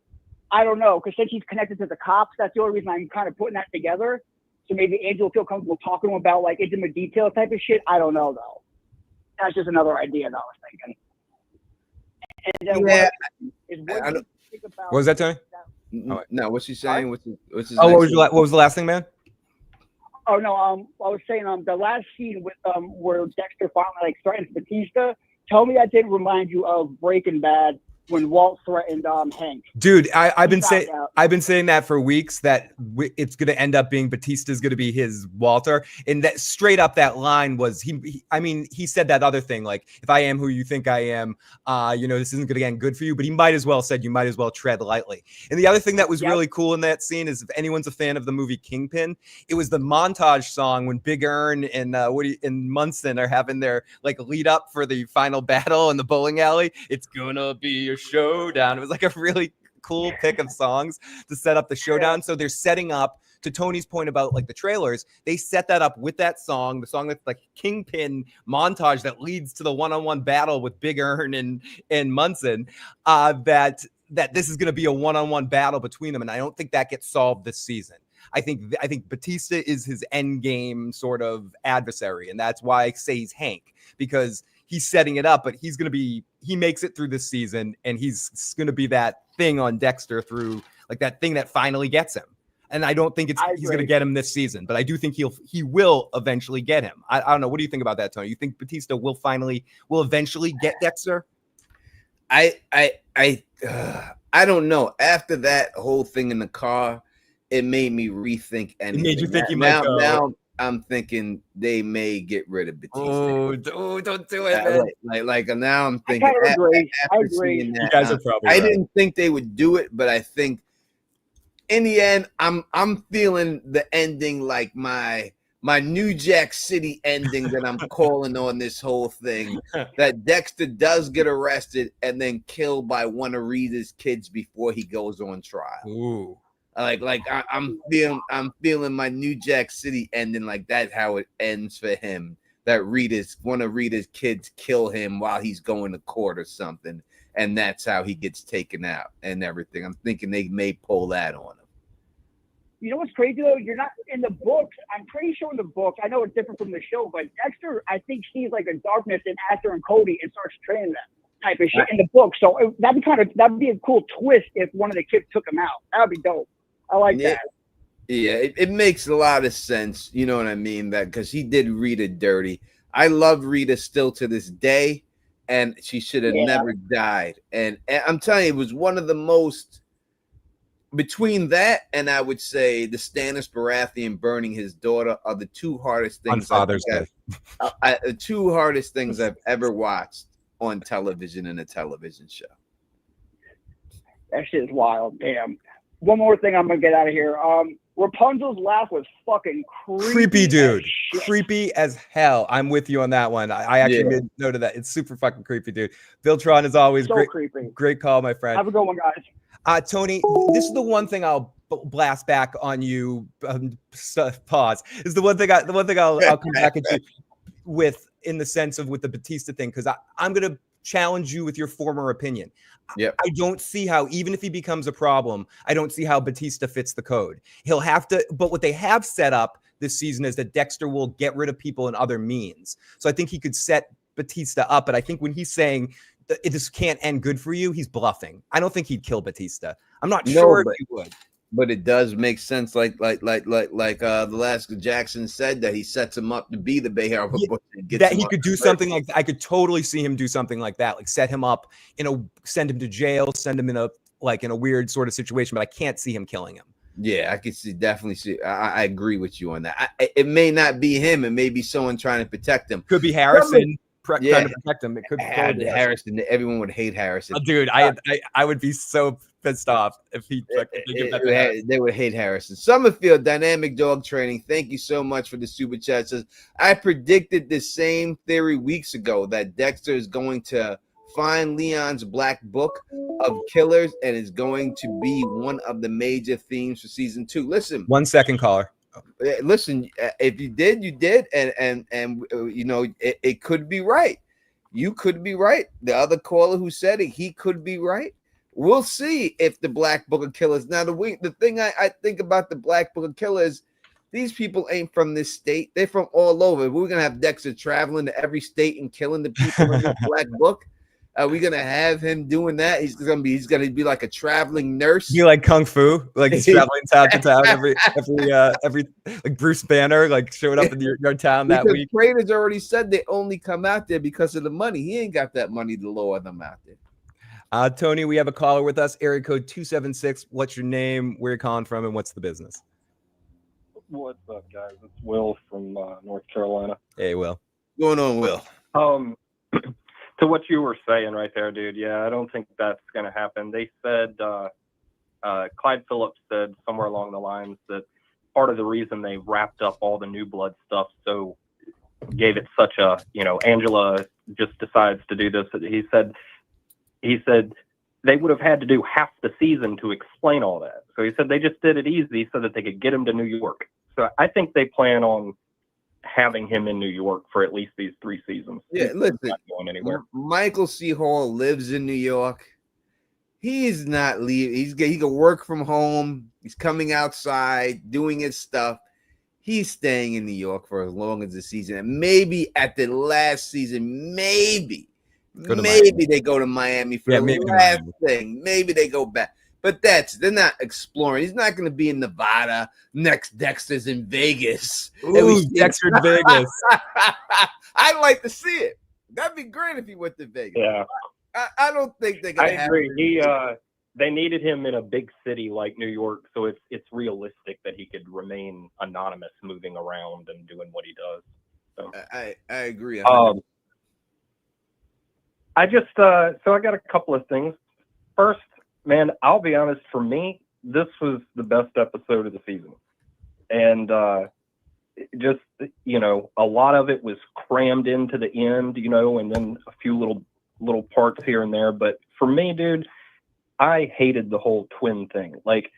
I don't know, because since he's connected to the cops, that's the only reason I'm kind of putting that together. So maybe Angel will feel comfortable talking to him about like intimate detail type of shit. I don't know though. That's just another idea that I was thinking. And then what was that, Tony? No, what's she saying? What's his what was the last thing, man? Oh no, I was saying the last scene with where Dexter finally like threatens Batista. Tell me that didn't remind you of Breaking Bad when Walt threatened Hank. Dude, I've been saying that for weeks, that it's going to end up being Batista's going to be his Walter, and that straight up that line was he said that other thing, like, if I am who you think I am, this isn't going to get good for you, but he might as well said you might as well tread lightly. And the other thing that was really cool in that scene is, if anyone's a fan of the movie Kingpin, it was the montage song when Big Earn and Woody and Munson are having their like lead up for the final battle in the bowling alley. It's gonna be a showdown. It was like a really cool pick of songs to set up the showdown. So they're setting up, to Tony's point about like the trailers, they set that up with that song, the song that's like Kingpin montage that leads to the one-on-one battle with Big Earn and Munson, that this is going to be a one-on-one battle between them. And I don't think that gets solved this season. I think Batista is his end game sort of adversary. And that's why I say he's Hank, because he's setting it up, but he makes it through this season, and he's going to be that thing on Dexter through, like, that thing that finally gets him. And I don't think he's going to get him this season, but I do think he will eventually get him. I don't know. What do you think about that, Tony? You think Batista will eventually get Dexter? I don't know. After that whole thing in the car, it made me rethink anything. It made you think now I'm thinking they may get rid of Batista. Oh, don't do it, man. Like now I'm thinking. I agree. That, you guys are probably I right. didn't think they would do it, but I think in the end, I'm feeling the ending like my New Jack City ending that I'm calling on this whole thing. That Dexter does get arrested and then killed by one of Rita's kids before he goes on trial. Ooh. I'm feeling my New Jack City ending like that's how it ends for him. That one of Rita's kids kill him while he's going to court or something, and that's how he gets taken out and everything. I'm thinking they may pull that on him. You know what's crazy though? You're not in the books. I'm pretty sure in the books, I know it's different from the show, but Dexter, I think he's like a darkness in Astor and Cody and starts training them type of shit in the book. So that'd be a cool twist if one of the kids took him out. That'd be dope. I like that. Yeah, it makes a lot of sense. You know what I mean? That because he did Rita dirty. I love Rita still to this day, and she should have never died. And I'm telling you, it was one of the most. Between that and I would say the Stannis Baratheon burning his daughter are the two hardest things. The two hardest things I've ever watched on television in a television show. That shit is wild. Damn. One more thing I'm gonna get out of here. Rapunzel's laugh was fucking creepy, dude. Creepy as hell. I'm with you on that one. I actually made note of that. It's super fucking creepy, dude. Viltron is always so great. Creepy. Great call, my friend. Have a good one, guys. Tony, this is the one thing I'll blast back on you. Pause. Is the one thing I'll come back at you with in the sense of with the Batista thing, because I'm gonna challenge you with your former opinion. Yep. I don't see how, even if he becomes a problem, I don't see how Batista fits the code. He'll have to, but what they have set up this season is that Dexter will get rid of people in other means. So I think he could set Batista up, but I think when he's saying this can't end good for you, he's bluffing. I don't think he'd kill Batista. I'm not sure if he would. But it does make sense, like the last Jackson said, that he sets him up to be the Behar of a Bush. That he could do something like that. I could totally see him do something like that, like set him up send him to jail, send him in a weird sort of situation. But I can't see him killing him. Yeah, I can definitely see. I agree with you on that. It may not be him. It may be someone trying to protect him. Could be Harrison. Trying to protect him. It could be Harrison. Everyone would hate Harrison. Oh, dude, I would be so pissed off if they would hate Harrison. Summerfield Dynamic Dog Training. Thank you so much for the super chat. Says I predicted the same theory weeks ago that Dexter is going to find Leon's black book of killers and is going to be one of the major themes for season 2. Listen, 1 second, caller. Listen, if you did, you did, and you know it could be right. You could be right. The other caller who said it, he could be right. We'll see if the Black Book of Killers. Now, the thing I think about the Black Book of Killers, these people ain't from this state. They're from all over. We're gonna have Dexter traveling to every state and killing the people in the Black Book. Are we gonna have him doing that? He's gonna be like a traveling nurse. You like kung fu, like he's traveling town to town every like Bruce Banner, like showing up in your town that week. Prater's already said they only come out there because of the money. He ain't got that money to lure them out there. Tony, we have a caller with us. Area code 276. What's your name? Where you calling from, and what's the business? What's up, guys? It's Will from North Carolina. Hey, Will. What's going on, Will? To what you were saying right there, dude. Yeah, I don't think that's going to happen. They said, Clyde Phillips said somewhere along the lines that part of the reason they wrapped up all the New Blood stuff, so gave it such a, Angela just decides to do this. He said they would have had to do half the season to explain all that. So he said they just did it easy so that they could get him to New York. So I think they plan on having him in New York for at least these 3 seasons. Yeah, listen, not going anywhere. Michael C. Hall lives in New York. He's not leaving. He can work from home. He's coming outside, doing his stuff. He's staying in New York for as long as the season. And maybe at the last season, maybe they go to Miami for the last thing. Maybe they go back. But they're not exploring. He's not going to be in Nevada. Next, Dexter's in Vegas. Ooh, Dexter in Vegas. I'd like to see it. That'd be great if he went to Vegas. Yeah. I don't think they're going to have him. They needed him in a big city like New York, so it's realistic that he could remain anonymous, moving around and doing what he does. So I agree. I got a couple of things. First, man, I'll be honest, for me, this was the best episode of the season. And just, a lot of it was crammed into the end, and then a few little parts here and there. But for me, dude, I hated the whole twin thing. Like,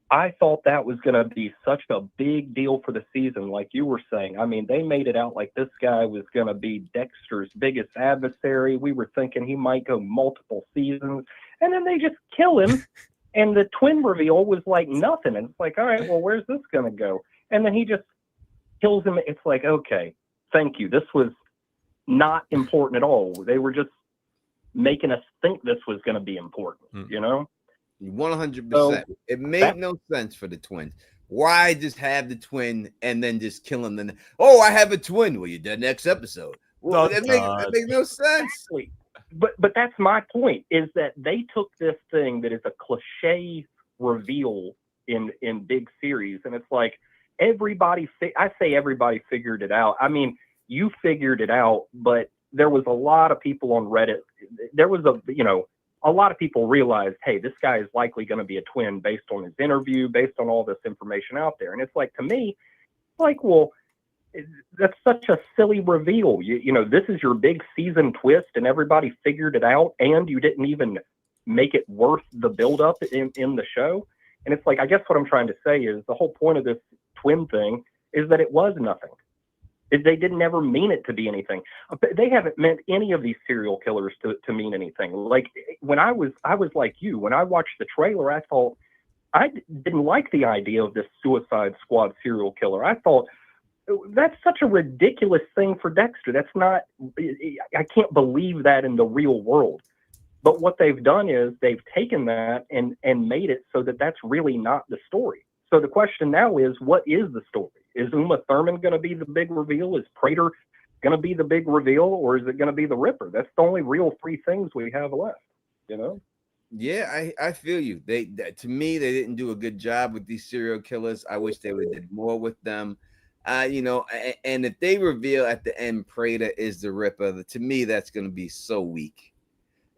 I thought that was going to be such a big deal for the season, like you were saying. I mean, they made it out like this guy was going to be Dexter's biggest adversary. We were thinking he might go multiple seasons, and then they just kill him, and the twin reveal was like nothing. And it's like, all right, well, where's this going to go? And then he just kills him. It's like, okay, thank you. This was not important at all. They were just making us think this was going to be important, you know? 100%. It made no sense for the twins. Why just have the twin and then just kill him? Then, oh, I have a twin. Well, you're dead next episode. Well, that makes no sense. Exactly. But that's my point, is that they took this thing that is a cliche reveal in big series, and it's like everybody figured it out. I mean, you figured it out, but there was a lot of people on Reddit. There was a lot of people realized, hey, this guy is likely going to be a twin based on his interview, based on all this information out there. And it's like, to me, like, well, that's such a silly reveal. You know, this is your big season twist and everybody figured it out and you didn't even make it worth the buildup in the show. And it's like, I guess what I'm trying to say is the whole point of this twin thing is that it was nothing. They didn't ever mean it to be anything. They haven't meant any of these serial killers to mean anything. Like when I was like you, when I watched the trailer, I thought I didn't like the idea of this Suicide Squad serial killer. I thought that's such a ridiculous thing for Dexter. That's not, I can't believe that in the real world. But what they've done is they've taken that and made it so that that's really not the story. So the question now is, what is the story? Is Uma Thurman going to be the big reveal? Is Prater going to be the big reveal? Or is it going to be the Ripper? That's the only real three things we have left, you know? Yeah, I feel you. To me, they didn't do a good job with these serial killers. I wish they would have did more with them. You know, and if they reveal at the end Prater is the Ripper, to me, that's going to be so weak.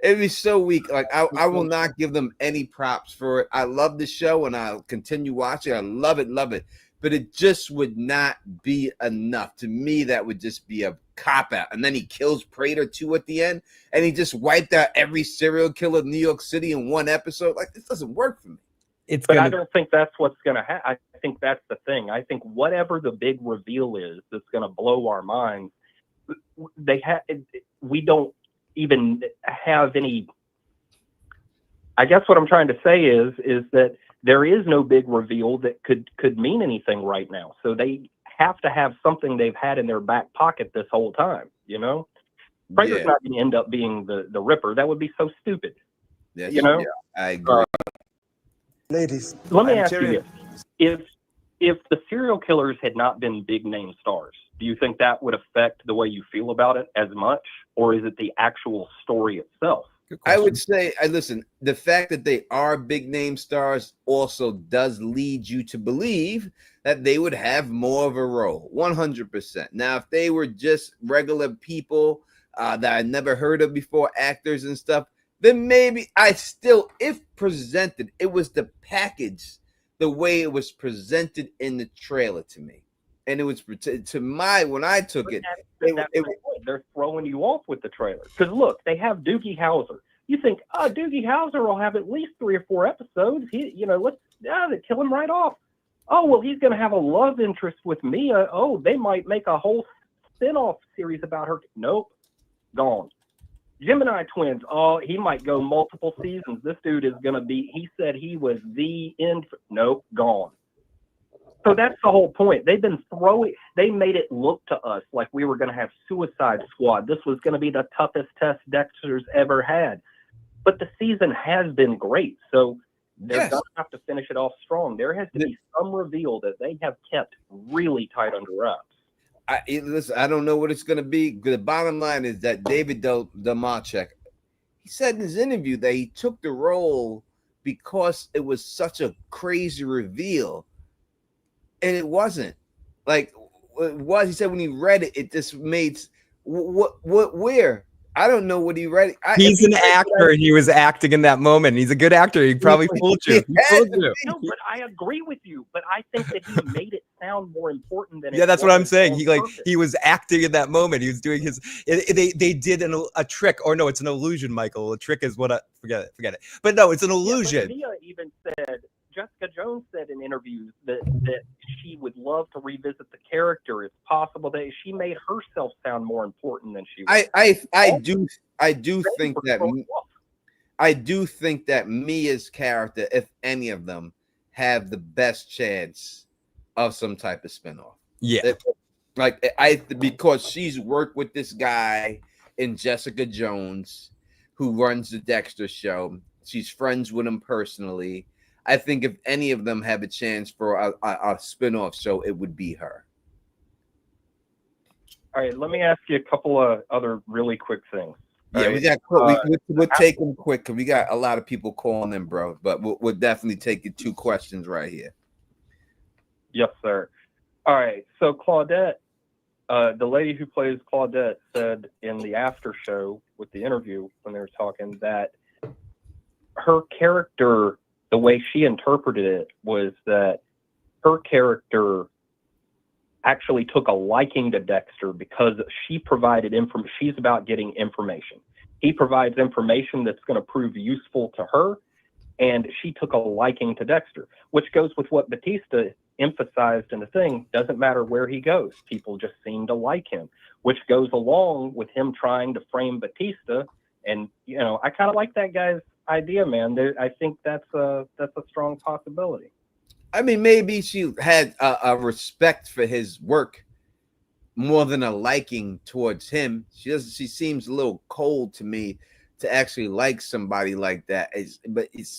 It'd be so weak. Like I will not give them any props for it. I love the show and I'll continue watching. I love it. But it just would not be enough. To me, that would just be a cop-out. And then he kills Prater too at the end, and he just wiped out every serial killer in New York City in one episode. Like, this doesn't work for me. I don't think that's what's going to happen. I think that's the thing. I think whatever the big reveal is that's going to blow our minds, we don't even have any. I guess what I'm trying to say is that there is no big reveal that could mean anything right now. So they have to have something they've had in their back pocket this whole time, you know? Prater's not going to end up being the Ripper. That would be so stupid. Yes, you know? Yeah, I agree. Ladies, let me ask you this. If the serial killers had not been big name stars, do you think that would affect the way you feel about it as much? Or is it the actual story itself? I would say, listen, the fact that they are big name stars also does lead you to believe that they would have more of a role, 100%. Now, if they were just regular people that I never heard of before, actors and stuff, then maybe if presented, it was the package, the way it was presented in the trailer to me. And it was when I took it, they're throwing you off with the trailer. Because look, they have Doogie Howser. You think, Doogie Howser will have at least 3 or 4 episodes. They kill him right off. Oh, well, he's going to have a love interest with Mia. Oh, they might make a whole spin-off series about her. Nope, gone. Gemini twins. Oh, he might go multiple seasons. This dude is going to be. He said he was the end. Nope, gone. So that's the whole point. They've been they made it look to us like we were going to have Suicide Squad. This was going to be the toughest test Dexter's ever had. But the season has been great. So they're going to have to finish it off strong. There has to be some reveal that they have kept really tight under wraps. Listen, I don't know what it's going to be. The bottom line is that David Demachek, he said in his interview that he took the role because it was such a crazy reveal. And it wasn't. Like, it was. He said when he read it, it just made where? I don't know what he read. He's an actor, and he was acting in that moment. He's a good actor. He probably fooled you. No, but I agree with you. But I think that he made it sound more important than. Yeah, that's what I'm saying. He was acting in that moment. He was doing his. They did a trick, or no, it's an illusion, Michael. A trick is what forget it. But no, it's an illusion. Mia even said Jessica Jones said in interviews that she would love to revisit the character. It's possible that she made herself sound more important than she was. I do think that Mia's character, if any of them, have the best chance of some type of spinoff. Yeah. Because she's worked with this guy in Jessica Jones, who runs the Dexter show. She's friends with him personally. I think if any of them have a chance for a spinoff show, it would be her. All right, let me ask you a couple of other really quick things. Yeah, right? we'll take them quick because we got a lot of people calling in, bro. But we'll definitely take you 2 questions right here. Yes, sir. All right, so Claudette, the lady who plays Claudette, said in the after show with the interview when they were talking that her character, the way she interpreted it, was that her character actually took a liking to Dexter because she provided information. She's about getting information. He provides information that's going to prove useful to her, and she took a liking to Dexter, which goes with what Batista emphasized in the thing. Doesn't matter where he goes, people just seem to like him, which goes along with him trying to frame Batista. And I kind of like that guy's idea, man. I think that's a strong possibility. I mean, maybe she had a respect for his work more than a liking towards him. She seems a little cold to me to actually like somebody like that.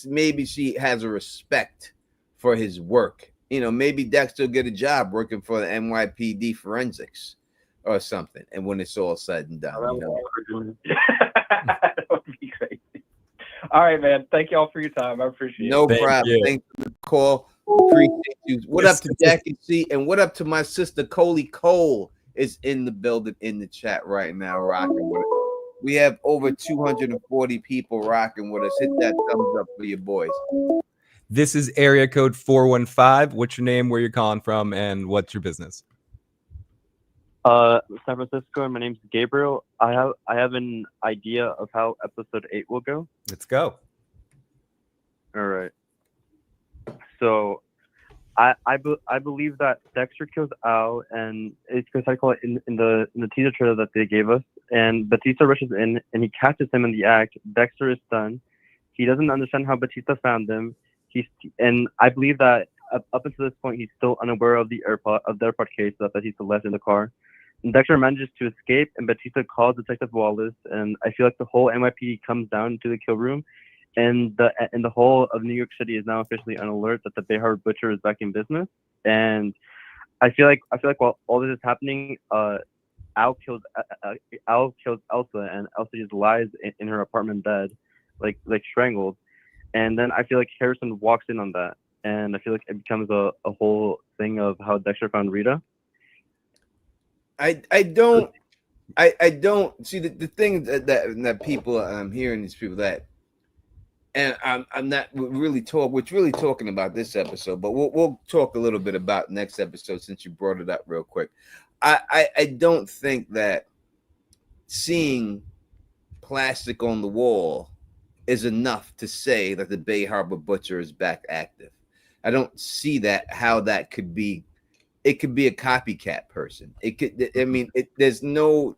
Maybe she has a respect for his work. Maybe Dexter will get a job working for the NYPD forensics or something. And when it's all said and done, That would be crazy. All right, man. Thank you all for your time. I appreciate it. No problem. Thanks for the call. Appreciate you. What up to Jackie C? And what up to my sister Coley Cole is in the building in the chat right now, rocking with it. We have over 240 people rocking with us. Hit that thumbs up for your boys. This is area code 415. What's your name, where you're calling from, and what's your business? San Francisco, and my name's Gabriel. I have an idea of how episode 8 will go. Let's go. All right. So, I believe that Dexter kills Al, and it's because I call it in the teaser trailer that they gave us. And Batista rushes in, and he catches him in the act. Dexter is stunned. He doesn't understand how Batista found him. And I believe that up until this point, he's still unaware of the airport case that Batista left in the car. And Dexter manages to escape, and Batista calls Detective Wallace. And I feel like the whole NYPD comes down to the kill room, and the whole of New York City is now officially on alert that the Bay Harbor Butcher is back in business. And I feel like while all this is happening, Al kills Elsa, and Elsa just lies in her apartment bed, like strangled. And then I feel like Harrison walks in on that, and I feel like it becomes a whole thing of how Dexter found Rita. I don't see the thing that people I'm hearing these people that, and I'm not really talking about this episode, but we'll talk a little bit about next episode since you brought it up real quick. I don't think that seeing plastic on the wall is enough to say that the Bay Harbor Butcher is back active. I don't see how that could be. It could be a copycat person. It could. I mean, there's no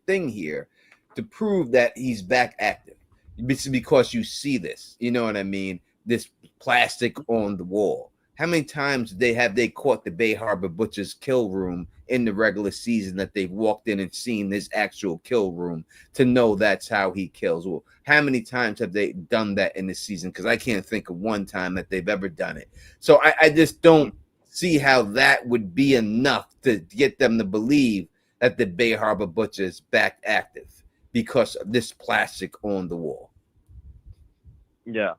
thing here to prove that he's back active. It's because you see this. You know what I mean? This plastic on the wall. How many times have they caught the Bay Harbor Butcher's kill room in the regular season that they've walked in and seen this actual kill room to know that's how he kills? Well, how many times have they done that in this season? Because I can't think of one time that they've ever done it. So I just don't see how that would be enough to get them to believe that the Bay Harbor Butcher is back active because of this plastic on the wall. Yeah.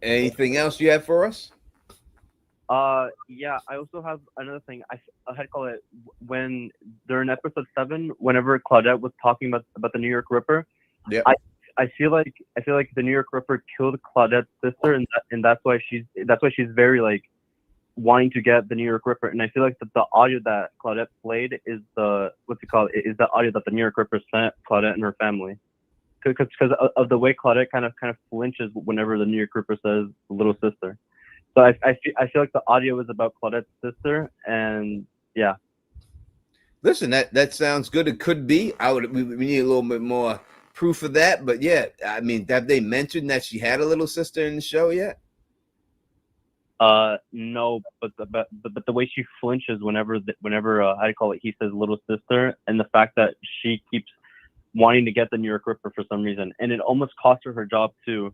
Anything else you have for us? Yeah, I also have another thing. I had call it when during episode 7, whenever Claudette was talking about the New York Ripper. Yeah. I feel like the New York Ripper killed Claudette's sister, and that's why she's very like wanting to get the New York Ripper. And I feel like the audio that Claudette played is the audio that the New York Ripper sent Claudette and her family. because of the way Claudette kind of flinches whenever the New York Ripper says little sister. So I feel like the audio is about Claudette's sister, and yeah. Listen, that sounds good. It could be. We need a little bit more proof of that, but yeah, I mean, have they mentioned that she had a little sister in the show yet? No, but the way she flinches whenever how do you call it? He says little sister, and the fact that she keeps wanting to get the New York Ripper for some reason, and it almost cost her job too.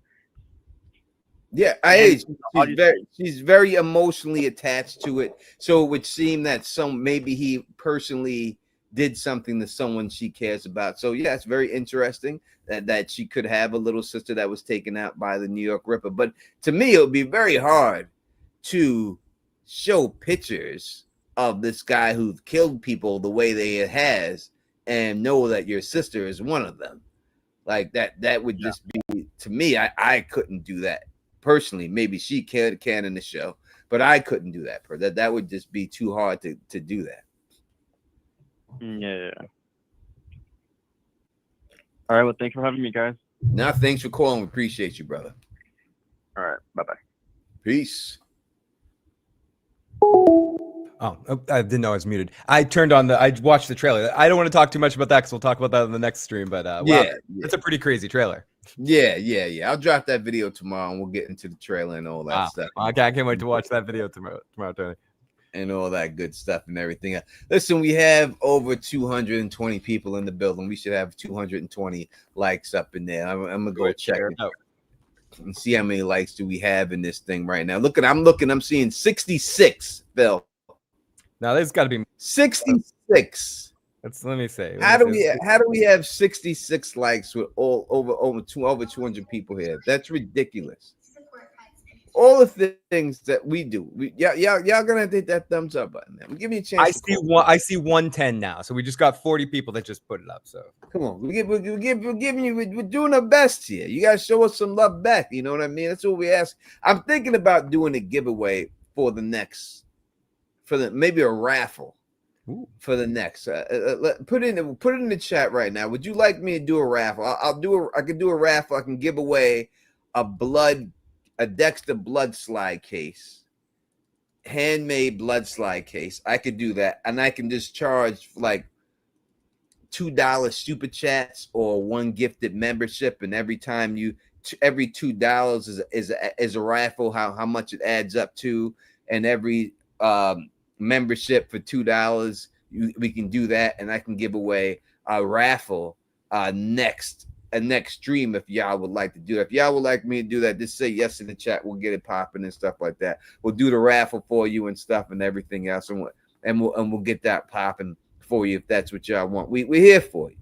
Yeah, she's very emotionally attached to it, so it would seem that maybe he personally did something to someone she cares about. So yeah, it's very interesting that she could have a little sister that was taken out by the New York Ripper. But to me, it would be very hard to show pictures of this guy who's killed people the way they has and know that your sister is one of them. Like that would just be, to me, I couldn't do that personally. Maybe she can in the show, but I couldn't do that. That would just be too hard to do that. Yeah. All right, well, thanks for having me, guys. Now, thanks for calling. We appreciate you, brother. All right, bye-bye. Peace. Oh, I didn't know I was muted. I watched the trailer. I don't want to talk too much about that because we'll talk about that in the next stream. But wow, that's a pretty crazy trailer. Yeah. I'll drop that video tomorrow and we'll get into the trailer and all that stuff. Okay, I can't wait to watch that video tomorrow, Tony. And all that good stuff and everything. Listen, we have over 220 people in the building. We should have 220 likes up in there. I'm gonna go check it out and see how many likes do we have in this thing right now. I'm seeing 66, Bill. Now there's got to be 66. Let me say. How do we have 66 likes with over 200 people here? That's ridiculous. All the things that we do, y'all gonna hit that thumbs up button. Man. Give me a chance. I see 110 now. So we just got 40 people that just put it up. So come on, we're doing our best here. You gotta show us some love back. You know what I mean? That's what we ask. I'm thinking about doing a giveaway for maybe a raffle. Ooh. For the next. Put it in the chat right now. Would you like me to do a raffle? I could do a raffle. I can give away a Dexter blood slide case, handmade blood slide case. I could do that, and I can just charge like $2 super chats or one gifted membership, and every $2 is a raffle. How much it adds up to, and every membership for $2, we can do that, and I can give away a raffle next stream if y'all would like to do it. If y'all would like me to do that, just say yes in the chat. We'll get it popping and stuff like that. We'll do the raffle for you and stuff and everything else, and we'll get that popping for you if that's what y'all want. We're here for you.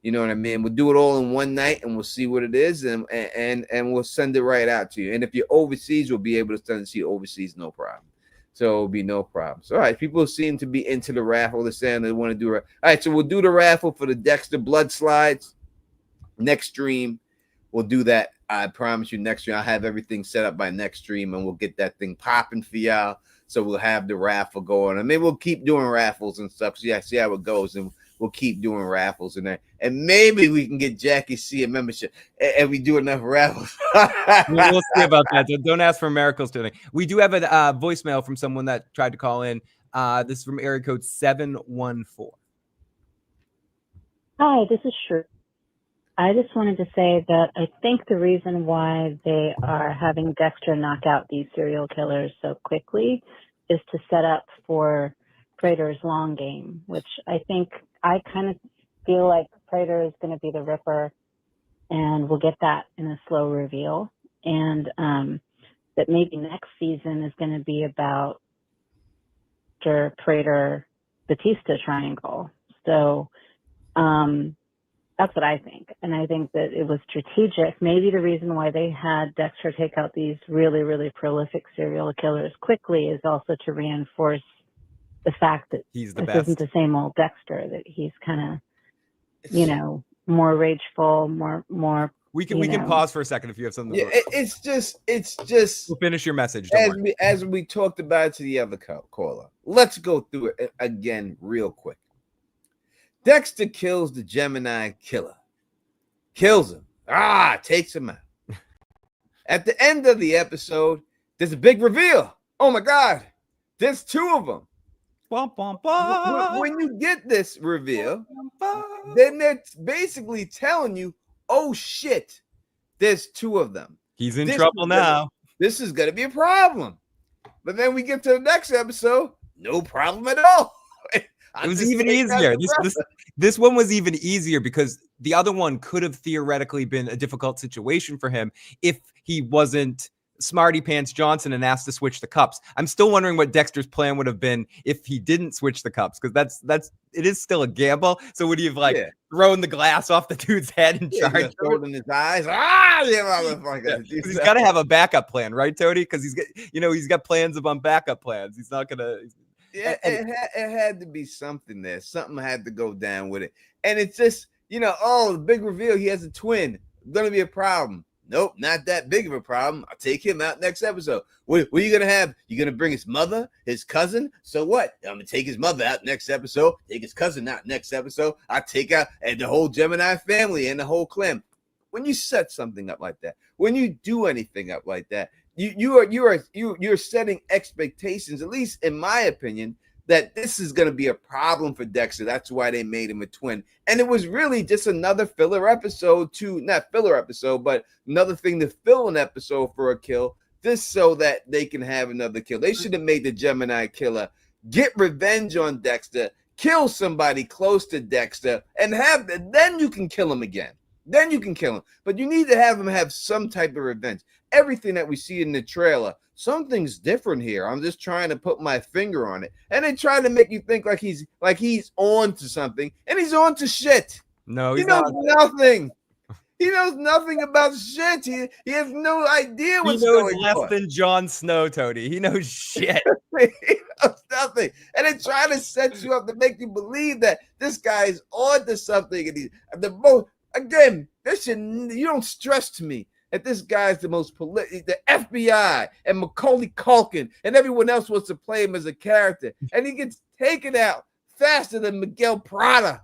You know what I mean? We'll do it all in one night, and we'll see what it is, and we'll send it right out to you. And if you're overseas, we'll be able to send it to you overseas, no problem. So it'll be no problems. All right, people seem to be into the raffle. They're saying they want to do it. All right, so we'll do the raffle for the Dexter blood slides. Next stream, we'll do that. I promise you, next stream, I'll have everything set up by next stream, and we'll get that thing popping for y'all. So we'll have the raffle going, and maybe we'll keep doing raffles and stuff. So yeah, see how it goes, and we'll keep doing raffles in there. And maybe we can get Jackie C a membership, and we do enough raffles. We'll see about that. Don't ask for miracles today. We do have a voicemail from someone that tried to call in. This is from area code 714. Hi, this is Shrew. I just wanted to say that I think the reason why they are having Dexter knock out these serial killers so quickly is to set up for Prater's long game, which I kind of feel like Prater is going to be the Ripper, and we'll get that in a slow reveal. And that maybe next season is going to be about the Prater Batista triangle. So, that's what I think. And I think that it was strategic. Maybe the reason why they had Dexter take out these really, really prolific serial killers quickly is also to reinforce the fact that he's the this best. isn't the same old Dexter, that he's kind of, more rageful, more. We can pause for a second if you have something. Yeah, it's just. We'll finish your message. As we talked about to the other caller, let's go through it again real quick. Dexter kills the Gemini killer. Kills him. Takes him out. At the end of the episode, there's a big reveal. Oh my God, there's two of them. When you get this reveal, then they're basically telling you, oh shit, there's two of them. He's in trouble now. This is going to be a problem. But then we get to the next episode, no problem at all. It was even easier. This one was even easier because the other one could have theoretically been a difficult situation for him if he wasn't Smarty Pants Johnson and asked to switch the cups. I'm still wondering what Dexter's plan would have been if he didn't switch the cups, because it is still a gamble. So would he have thrown the glass off the dude's head and charged him in his eyes? He's got to have a backup plan, right, Tony? Because he's got plans upon backup plans. He's not gonna. Yeah, it had to be something there. Something had to go down with it, and it's just the big reveal. He has a twin. Gonna be a problem. Nope, not that big of a problem. I'll take him out next episode. What are you going to have? You're going to bring his mother, his cousin? So what? I'm going to take his mother out next episode, take his cousin out next episode. I'll take out the whole Gemini family and the whole clan. When you set something up like that, when you do anything up like that, you're setting expectations, at least in my opinion, that this is going to be a problem for Dexter. That's why they made him a twin. And it was really just another filler episode not filler episode, but another thing to fill an episode for a kill, just so that they can have another kill. They should have made the Gemini killer get revenge on Dexter, kill somebody close to Dexter, and then you can kill him again. Then you can kill him. But you need to have him have some type of revenge. Everything that we see in the trailer, something's different here. I'm just trying to put my finger on it. And they try to make you think like he's on to something, and he's on to shit. No, he knows nothing. He knows nothing about shit. He has no idea what's going on. He knows less than Jon Snow, Tony. He knows shit. He knows nothing. And they try to set you up to make you believe that this guy's on to something. And you don't stress to me that this guy's the most the FBI and Macaulay Culkin and everyone else wants to play him as a character, and he gets taken out faster than Miguel Prada.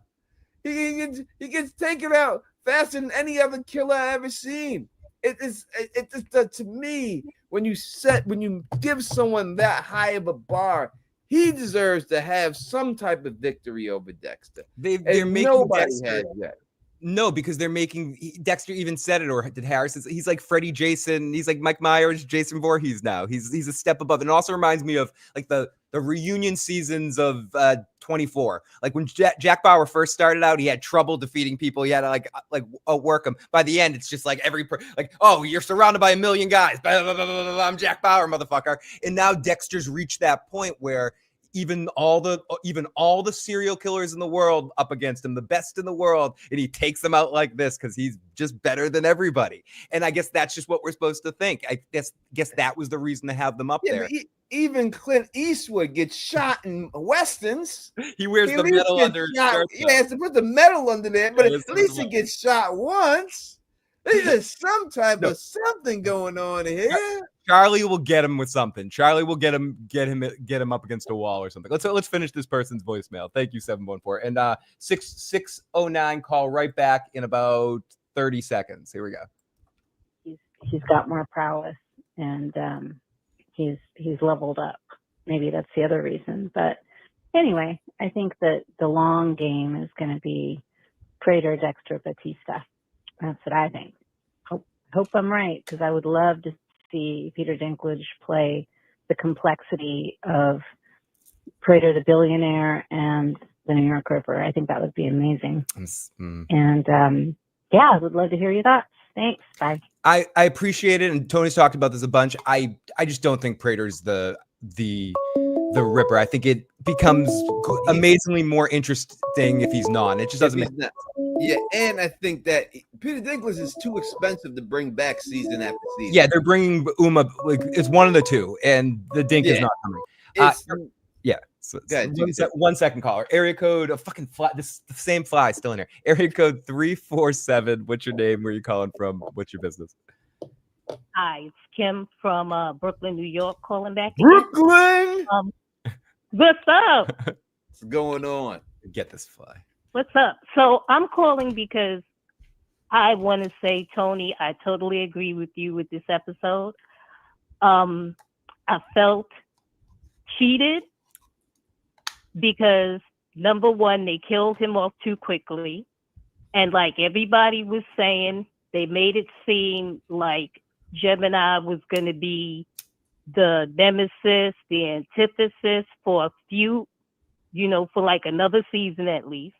He gets taken out faster than any other killer I ever seen. It just to me, when you give someone that high of a bar, he deserves to have some type of victory over Dexter. They're making nobody Dexter. has yet. No, because they're making Dexter even said it, or did Harris? He's like Freddy Jason. He's like Mike Myers, Jason Voorhees now. He's a step above. And it also reminds me of like the reunion seasons of 24. Like when Jack Bauer first started out, he had trouble defeating people. He had to like outwork them. By the end, it's just like you're surrounded by a million guys. Blah, blah, blah, blah, blah, I'm Jack Bauer, motherfucker. And now Dexter's reached that point where even all the serial killers in the world up against him, the best in the world, and he takes them out like this because he's just better than everybody. And I guess that's just what we're supposed to think. I guess that was the reason to have them up there. Even Clint Eastwood gets shot in westerns. He wears the medal under his shirt. He has to put the medal under there, but at least he gets shot once. There's some type of something going on here. Charlie will get him with something. Charlie will get him up against a wall or something. Let's finish this person's voicemail. Thank you, 714. And 6609 call right back in about 30 seconds. Here we go. He's got more prowess, and he's leveled up. Maybe that's the other reason. But anyway, I think that the long game is going to be Prater, Dexter, Batista. That's what I think. Hope I'm right, because I would love to see Peter Dinklage play the complexity of Prater the billionaire and the New York Ripper. I think that would be amazing. And I would love to hear your thoughts. Thanks. Bye. I appreciate it, and Tony's talked about this a bunch. I just don't think Prater's the Ripper. I think it becomes amazingly more interesting if he's not. It just doesn't make sense. Yeah, and I think that Peter Dinklage is too expensive to bring back season after season. Yeah, they're bringing Uma. It's one of the two, and the Dink is not coming. So, one second, caller. Area code a fucking fly. This the same fly still in here. Area code 347. What's your name? Where are you calling from? What's your business? Hi, it's Kim from Brooklyn, New York, calling back. Brooklyn. What's up? What's going on? Get this fly. What's up? So I'm calling because I want to say, Tony, I totally agree with you with this episode. I felt cheated because number one, they killed him off too quickly. And like everybody was saying, they made it seem like Gemini was going to be the nemesis, the antithesis for a few, for like another season at least.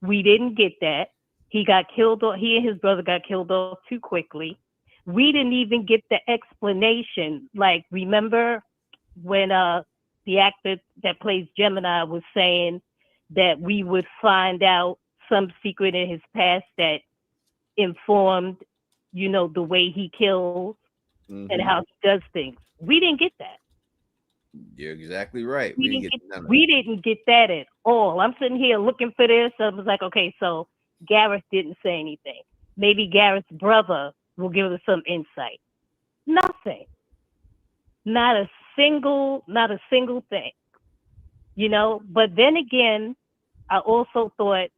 We didn't get that. He and his brother got killed off too quickly. We didn't even get the explanation. Like, remember when the actor that plays Gemini was saying that we would find out some secret in his past that informed, the way he kills and how he does things. We didn't get that. You're exactly right. We didn't get that at all. I'm sitting here looking for this. I was like, okay, so Gareth didn't say anything. Maybe Gareth's brother will give us some insight. Nothing. Not a single thing. But then again, I also thought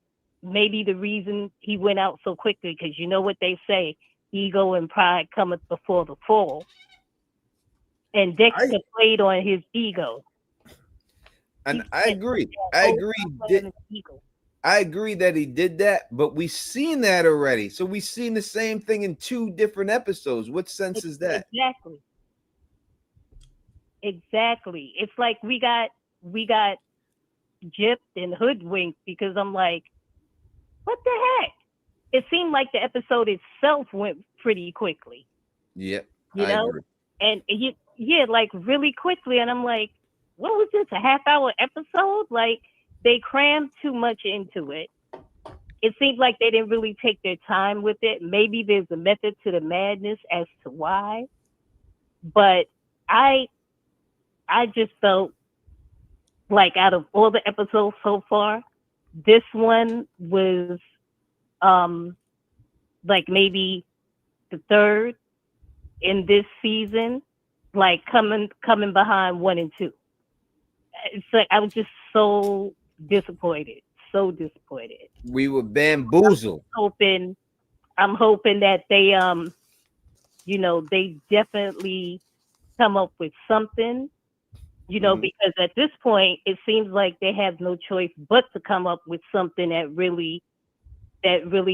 maybe the reason he went out so quickly, because you know what they say, ego and pride cometh before the fall. And Dexter played on his ego. And I agree that he did that, but we've seen that already. So we've seen the same thing in 2 different episodes. What sense is that? Exactly. It's like we got gypped and hoodwinked, because I'm like, what the heck? It seemed like the episode itself went pretty quickly. Yep. I agree. And like really quickly. And I'm like, what was this, a half-hour episode? Like, they crammed too much into it. It seemed like they didn't really take their time with it. Maybe there's a method to the madness as to why. But I just felt like out of all the episodes so far, this one was like maybe the third in this season, like coming behind 1 and 2. It's like I was just so disappointed. We were bamboozled. I'm hoping that they they definitely come up with something, because at this point it seems like they have no choice but to come up with something that really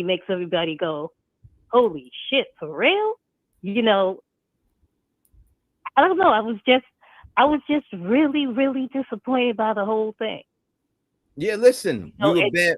makes everybody go, holy shit, for real? I don't know. I was just really, really disappointed by the whole thing. Yeah, listen, I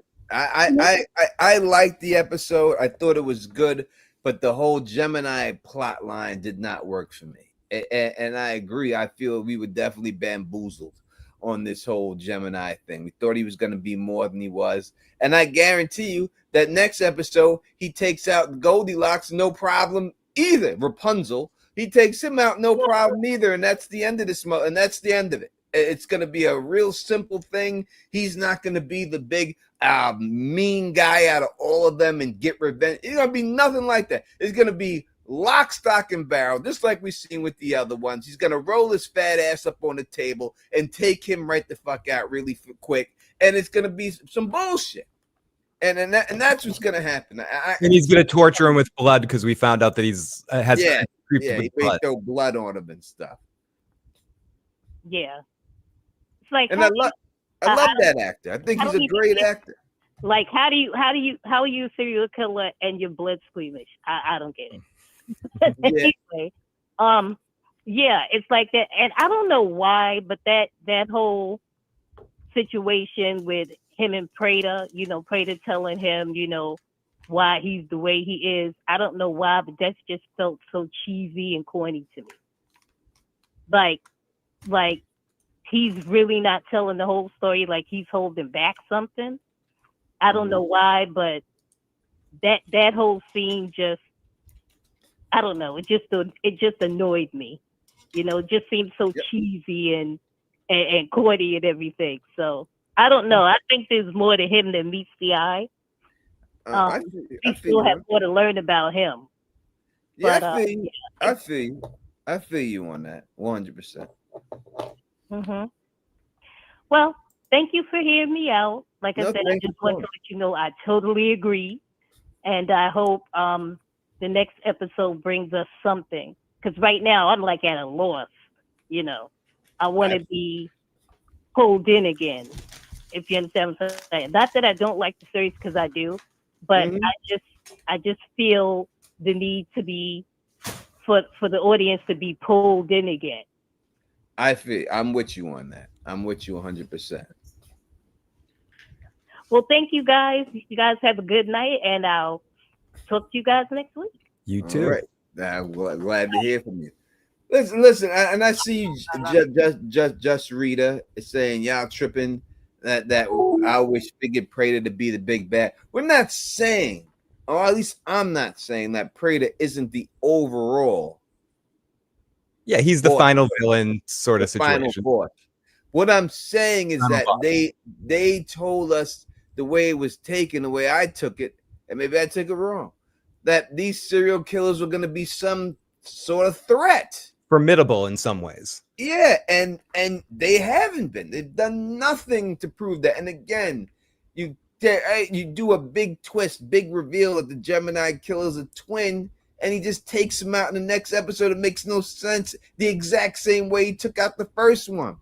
liked the episode. I thought it was good, but the whole Gemini plot line did not work for me. And I agree. I feel we were definitely bamboozled on this whole Gemini thing. We thought he was going to be more than he was. And I guarantee you that next episode, he takes out Goldilocks, no problem either. Rapunzel, he takes him out, no problem either. And that's the end of this. And that's the end of it. It's going to be a real simple thing. He's not going to be the big mean guy out of all of them and get revenge. It's going to be nothing like that. It's going to be lock, stock, and barrel, just like we've seen with the other ones. He's going to roll his fat ass up on the table and take him right the fuck out really quick. And it's going to be some bullshit. And that's what's going to happen. And he's going to torture him with blood because we found out that he's has he may throw blood on him and stuff. Yeah. It's like, and I love that actor. I think he's a great actor. Like, how are you a serial killer and your blood squeamish? I don't get it. Anyway, it's like that, and I don't know why, but that whole situation with him and Prater, Prater telling him, why he's the way he is. I don't know why, but that just felt so cheesy and corny to me. Like he's really not telling the whole story. Like he's holding back something. I don't know why, but that whole scene just, I don't know. It just annoyed me. It just seemed so cheesy and corny and everything. So I don't know. I think there's more to him than meets the eye. We still have more to learn about him. Yeah, but, I feel you on that 100%. Well, thank you for hearing me out. Like I said, I just want to let you know I totally agree. and I hope the next episode brings us something. Because right now I'm like at a loss. You know, I want to be pulled in again. If you understand what I'm saying. Not that I don't like the series, because I do, but I just feel the need to be for the audience to be pulled in again. I'm with you on that. I'm with you 100%. Well, thank you guys. You guys have a good night, and I'll talk to you guys next week. You too. All right. I'm glad to hear from you. Listen, and I see just Rita is saying y'all tripping that I wish figured Prater to be the big bad. We're not saying, or at least I'm not saying, that Prater isn't the overall. Yeah, he's the final villain sort of situation. Final boss. What I'm saying is that they told us the way it was taken, the way I took it, and maybe I took it wrong, that these serial killers were going to be some sort of threat. Formidable in some ways. Yeah, and they haven't been. They've done nothing to prove that. And again, you do a big twist, big reveal that the Gemini killer's a twin, and he just takes him out in the next episode. It makes no sense. The exact same way he took out the first one.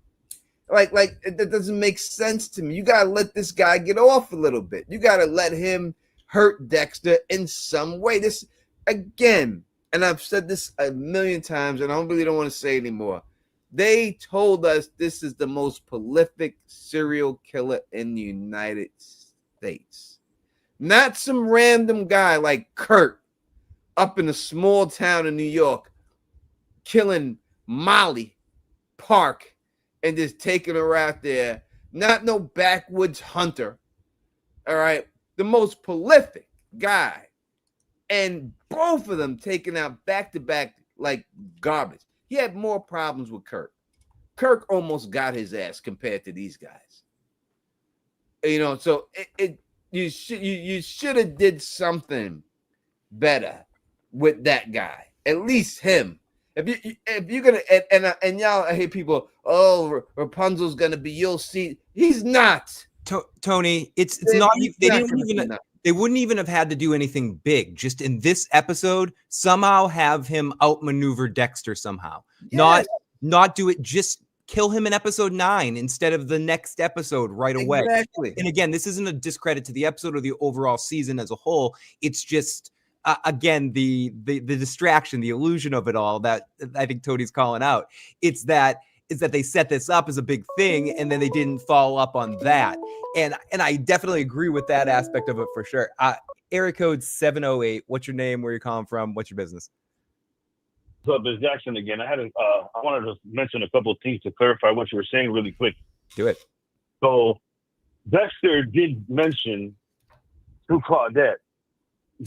Like that doesn't make sense to me. You gotta let this guy get off a little bit. You gotta let him hurt Dexter in some way. This again, and I've said this a million times, and I really don't want to say anymore. They told us this is the most prolific serial killer in the United States. Not some random guy like Kurt up in a small town in New York killing Molly Park and just taking her out there. Not no backwoods hunter. All right. The most prolific guy. And both of them taken out back to back like garbage. He had more problems with Kirk. Kirk almost got his ass compared to these guys. You know, so you should have did something better with that guy. At least him. If you're gonna and y'all, I hear people, oh, Rapunzel's gonna be, you'll see. He's not. Tony, it's not. They wouldn't even have had to do anything big. Just in this episode, somehow have him outmaneuver Dexter somehow. Yes. Not do it. Just kill him in episode 9 instead of the next episode right away. Exactly. And again, this isn't a discredit to the episode or the overall season as a whole. It's just again the distraction, the illusion of it all that I think Tony's calling out. Is that they set this up as a big thing and then they didn't follow up on that. And I definitely agree with that aspect of it for sure. Area code 708. What's your name? Where you calling from? What's your business? So it's Jackson again. I wanted to mention a couple of things to clarify what you were saying really quick. Do it. So Dexter did mention to Claudette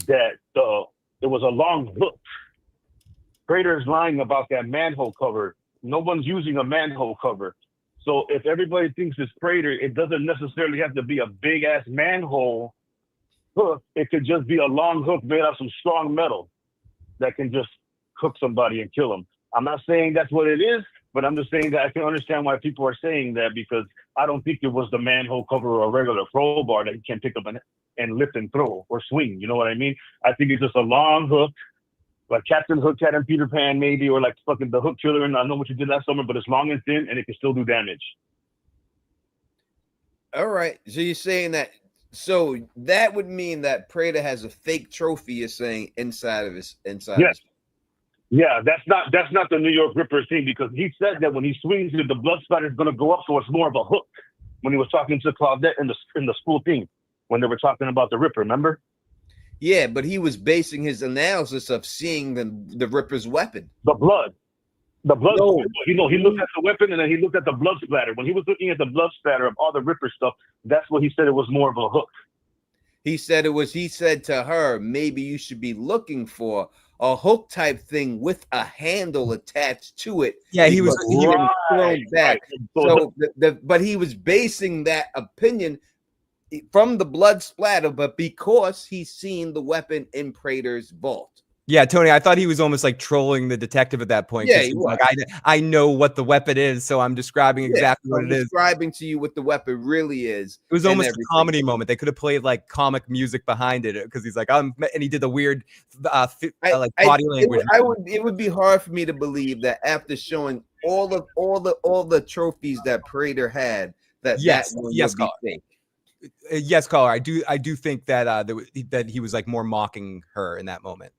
that it was a long hook. Prater's lying about that manhole cover. No one's using a manhole cover. So if everybody thinks it's Prater, it doesn't necessarily have to be a big ass manhole hook. It could just be a long hook made out of some strong metal that can just hook somebody and kill them. I'm not saying that's what it is, but I'm just saying that I can understand why people are saying that, because I don't think it was the manhole cover or a regular crowbar that you can pick up and lift and throw or swing. You know what I mean? I think it's just a long hook, like Captain Hook had in Peter Pan maybe, or like fucking the Hook Killer and I Know What You Did Last Summer, but it's long and thin and it can still do damage. All right. So you're saying that, so that would mean that Prater has a fake trophy, you're saying, inside of his. Yes. Yeah, that's not the New York Ripper thing, because he said that when he swings it, the blood spatter is going to go up, so it's more of a hook. When he was talking to Claudette in the school thing, when they were talking about the Ripper, remember? Yeah, but he was basing his analysis of seeing the Ripper's weapon. The blood. No. He looked at the weapon and then he looked at the blood splatter. When he was looking at the blood splatter of all the Ripper stuff, that's what he said it was more of a hook. He said to her, maybe you should be looking for a hook type thing with a handle attached to it. Yeah, he was thrown back. Right. So, but he was basing that opinion from the blood splatter, but because he's seen the weapon in Prater's vault. Yeah, Tony, I thought he was almost like trolling the detective at that point. Yeah, 'Cause he he's was. like, I know what the weapon is, so I'm describing exactly what I'm it is. describing to you what the weapon really is. It was and almost a everything. comedy moment. They could have played like comic music behind it because he's like, and he did the weird like body language. It would be hard for me to believe that after showing all the trophies that Prater had, that one would be fake. Yes, caller. I do think that that he was like more mocking her in that moment.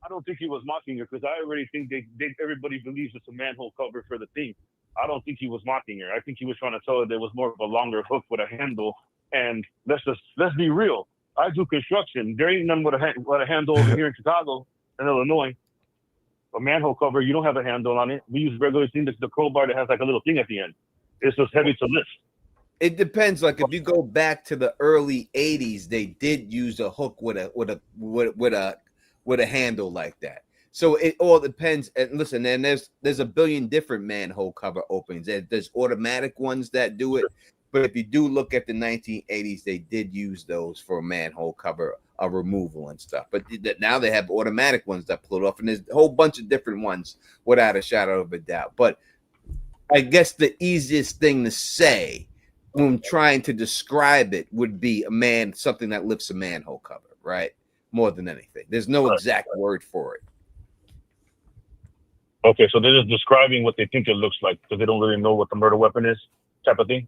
I don't think he was mocking her because I already think everybody believes it's a manhole cover for the thing. I don't think he was mocking her. I think he was trying to tell her there was more of a longer hook with a handle. And let's be real. I do construction. There ain't none with a handle over here in Chicago and Illinois. A manhole cover, you don't have a handle on it. We use regular thing, the crowbar that has like a little thing at the end. It's just heavy to lift. It depends. Like if you go back to the early '80s, they did use a hook with a handle like that. So it all depends. And listen, and there's a billion different manhole cover openings. There's automatic ones that do it, but if you do look at the 1980s, they did use those for manhole cover removal and stuff. But now they have automatic ones that pull it off, and there's a whole bunch of different ones without a shadow of a doubt. But I guess the easiest thing to say when trying to describe it would be something that lifts a manhole cover, right? More than anything. There's no exact word for it. Okay, so they're just describing what they think it looks like because they don't really know what the murder weapon is, type of thing.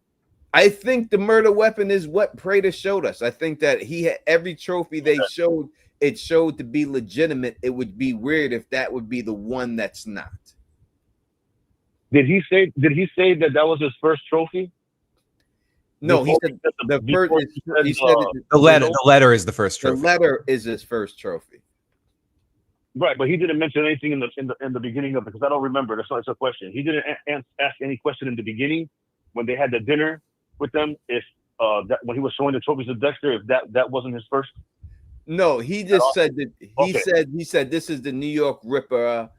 I think the murder weapon is what Prater showed us. I think that he had every trophy they showed, it showed to be legitimate. It would be weird if that would be the one that's not. Did he say that was his first trophy? No, he said the first. He said the letter is the first trophy. The letter is his first trophy. Right, but he didn't mention anything in the beginning of it because I don't remember. That's a question. He didn't ask any question in the beginning when they had the dinner with them. If when he was showing the trophies to Dexter, if that wasn't his first. No, he just said that. He said this is the New York Ripper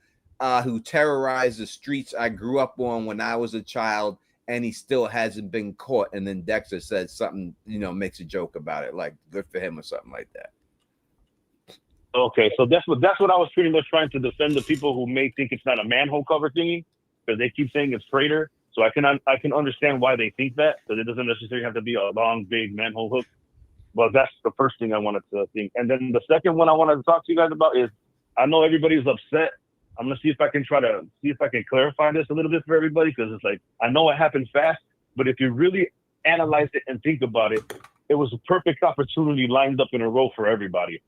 who terrorized the streets I grew up on when I was a child, and he still hasn't been caught. And then Dexter said something, makes a joke about it, like good for him or something like that. Okay, so that's what I was pretty much trying to defend the people who may think it's not a manhole cover thingy because they keep saying it's Prater. So I can understand why they think that because it doesn't necessarily have to be a long, big manhole hook. But that's the first thing I wanted to think. And then the second one I wanted to talk to you guys about is I know everybody's upset. I'm gonna see if I can clarify this a little bit for everybody because it's like I know it happened fast, but if you really analyze it and think about it, it was a perfect opportunity lined up in a row for everybody.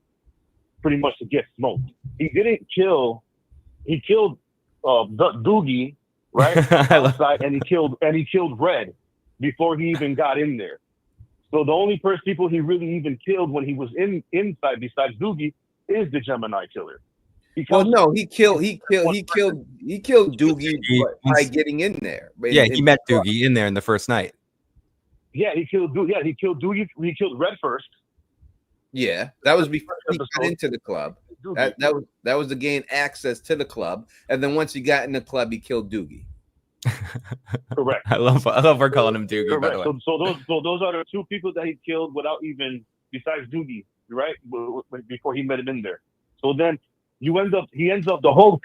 Pretty much to get smoked. He didn't kill. He killed Doogie, right? Outside, and he killed Red before he even got in there. So the only people he really even killed when he was inside, besides Doogie, is the Gemini killer. He killed Doogie by getting in there. Yeah, he met Doogie in there in the first night. Yeah, he killed Doogie. Yeah, he killed Doogie. He killed Red first. Yeah, that was before he got into the club. That was to gain access to the club, and then once he got in the club, he killed Doogie. Correct. I love we're calling him Doogie. Correct. By the way. So those are the two people that he killed without even besides Doogie, right? Before he met him in there. So then he ends up the whole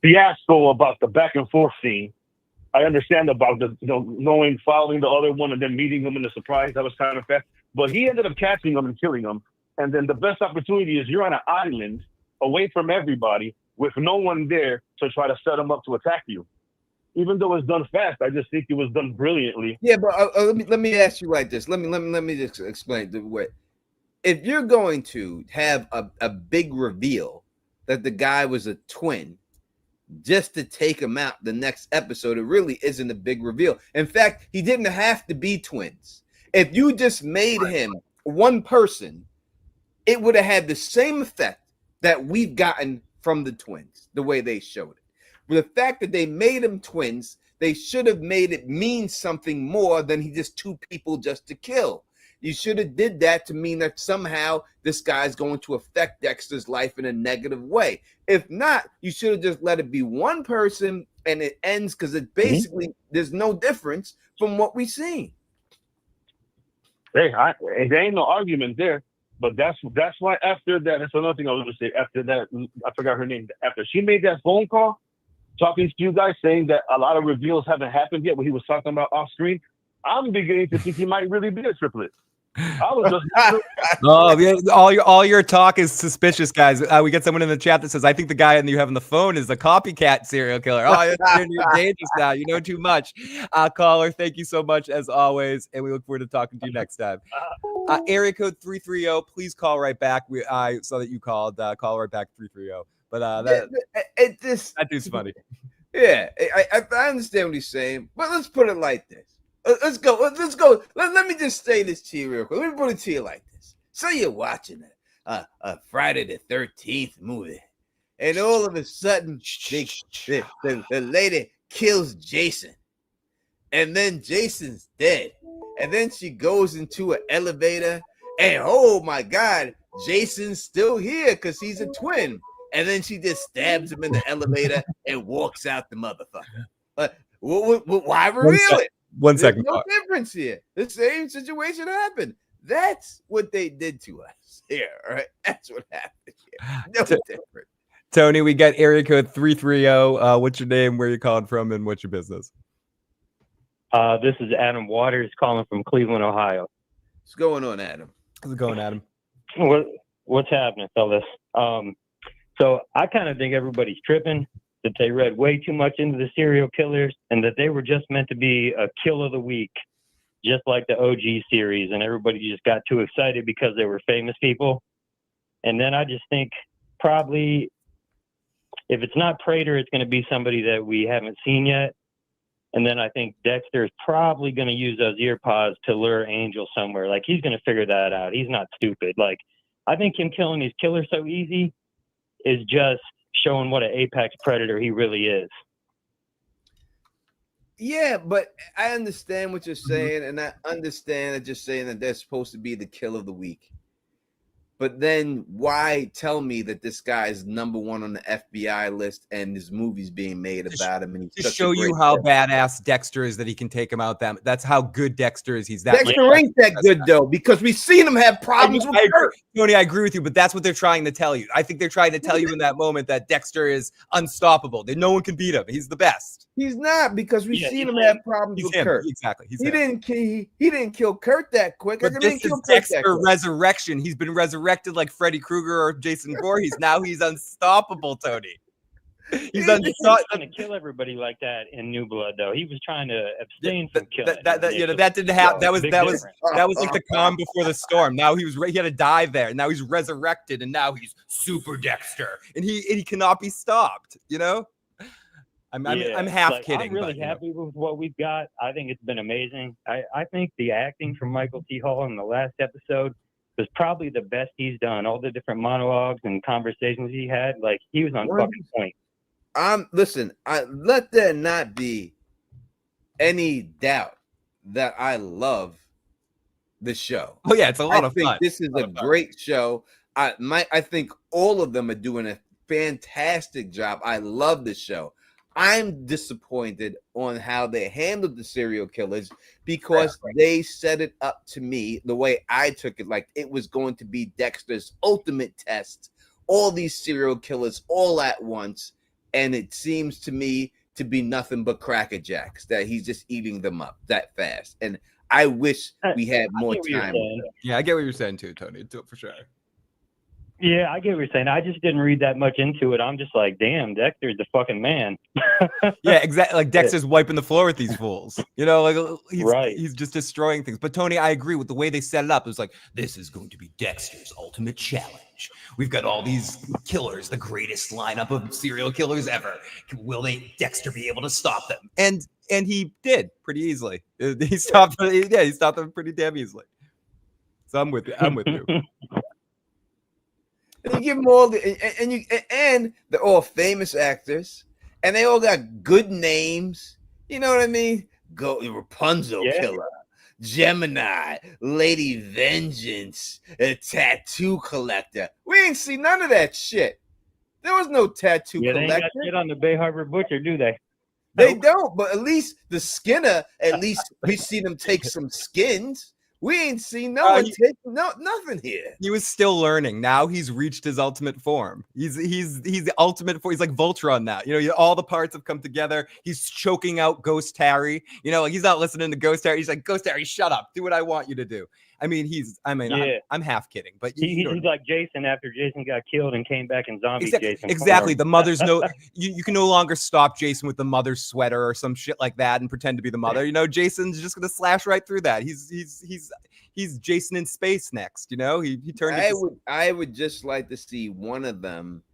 fiasco about the back and forth thing. I understand about the following the other one and then meeting him in the surprise. That was kind of fast. But he ended up catching him and killing him. And then the best opportunity is you're on an island away from everybody with no one there to try to set him up to attack you. Even though it's done fast, I just think it was done brilliantly. Yeah, but let me ask you like this. Let me just explain the way. If you're going to have a big reveal that the guy was a twin just to take him out the next episode, it really isn't a big reveal. In fact, he didn't have to be twins. If you just made him one person, it would have had the same effect that we've gotten from the twins, the way they showed it. But the fact that they made them twins, they should have made it mean something more than he just two people just to kill. You should have did that to mean that somehow this guy's going to affect Dexter's life in a negative way. If not, you should have just let it be one person and it ends because it basically there's no difference from what we've seen. Hey, there ain't no argument there. But that's why after that, that's another thing I was going to say. After that, I forgot her name. After she made that phone call, talking to you guys, saying that a lot of reveals haven't happened yet, what he was talking about off screen, I'm beginning to think he might really be a triplet. I was just oh, yeah, all your talk is suspicious, guys. We get someone in the chat that says, "I think the guy you have on the phone is a copycat serial killer." Oh, you're dangerous now. You know too much. Caller, thank you so much as always, and we look forward to talking to you next time. Area code 330. Please call right back. I saw that you called. Call right back 330. But that dude's funny. Yeah, I understand what he's saying, but let's put it like this. Let's go. Let me just say this to you real quick. Let me put it to you like this. So you're watching a Friday the 13th movie, and all of a sudden, the lady kills Jason, and then Jason's dead, and then she goes into an elevator, and oh my God, Jason's still here because he's a twin, and then she just stabs him in the elevator and walks out the motherfucker. Why reveal it? One second. There's no difference here. The same situation happened. That's what they did to us here. All right. That's what happened here. No difference. Tony, we got area code 330. What's your name? Where you calling from? And what's your business? This is Adam Waters calling from Cleveland, Ohio. What's going on, Adam? How's it going, Adam? What's happening, fellas? So I kind of think everybody's tripping, that they read way too much into the serial killers and that they were just meant to be a kill of the week, just like the OG series. And everybody just got too excited because they were famous people. And then I just think probably if it's not Prater, it's going to be somebody that we haven't seen yet. And then I think Dexter is probably going to use those ear pods to lure Angel somewhere. Like, he's going to figure that out. He's not stupid. Like, I think him killing his killer so easy is just showing what an apex predator he really is. Yeah, but I understand what you're saying, and I understand that you're saying that they're supposed to be the kill of the week. But then why tell me that this guy is number one on the FBI list and this movie's being made about him? And to show you how badass Dexter is, that he can take him out. That's how good Dexter is. He's that Dexter ain't that good though, because we've seen him have problems with Kurt. Tony, I agree with you, but that's what they're trying to tell you. I think they're trying to tell you in that moment that Dexter is unstoppable. That no one can beat him. He's the best. He's not, because we've seen him have problems with Kurt. Exactly. He didn't kill Kurt that quick. But this is Dexter resurrection. He's been resurrected like Freddy Krueger or Jason Voorhees. Now he's unstoppable, Tony. He's unstoppable. Trying to kill everybody like that in New Blood, though. He was trying to abstain from killing. That didn't happen. That was like the calm before the storm. Now he had to die there. Now he's resurrected, and now he's Super Dexter, and he cannot be stopped. You know. I'm half kidding. I'm really happy with what we've got. I think it's been amazing. I think the acting from Michael T. Hall in the last episode was probably the best he's done. All the different monologues and conversations he had, like, he was on fucking point. Listen, let there not be any doubt that I love the show. Oh yeah, it's a lot of fun. I think this is a great show. I think all of them are doing a fantastic job. I love the show. I'm disappointed on how they handled the serial killers, because they set it up to me the way I took it, like it was going to be Dexter's ultimate test, all these serial killers all at once, and it seems to me to be nothing but Cracker Jacks, that he's just eating them up that fast. And I wish we had more time. Yeah, I get what you're saying too, Tony. For sure. Yeah, I get what you're saying. I just didn't read that much into it. I'm just like, damn, Dexter's the fucking man. Yeah, exactly. Like Dexter's wiping the floor with these fools. You know, like he's just destroying things. But Tony, I agree with the way they set it up. It was like, this is going to be Dexter's ultimate challenge. We've got all these killers, the greatest lineup of serial killers ever. Will Dexter be able to stop them? And he did pretty easily. He stopped them pretty damn easily. So I'm with you. And you give them all and they're all famous actors, and they all got good names. You know what I mean? Rapunzel Killer, Gemini, Lady Vengeance, a tattoo collector. We ain't see none of that shit. There was no tattoo collector. They ain't got shit on the Bay Harbor Butcher, do they? They don't, but at least the Skinner, at least we see them take some skins. We ain't seen no one take nothing here. He was still learning. Now he's reached his ultimate form. He's the ultimate form. He's like Voltron now. All the parts have come together. He's choking out Ghost Harry. Like he's not listening to Ghost Harry. He's like, Ghost Harry, shut up. Do what I want you to do. I'm half kidding, but he's like Jason after Jason got killed and came back in zombie Jason. Exactly. The mother's you can no longer stop Jason with the mother's sweater or some shit like that and pretend to be the mother. Jason's just gonna slash right through that. He's Jason in space next. He turned. I would just like to see one of them,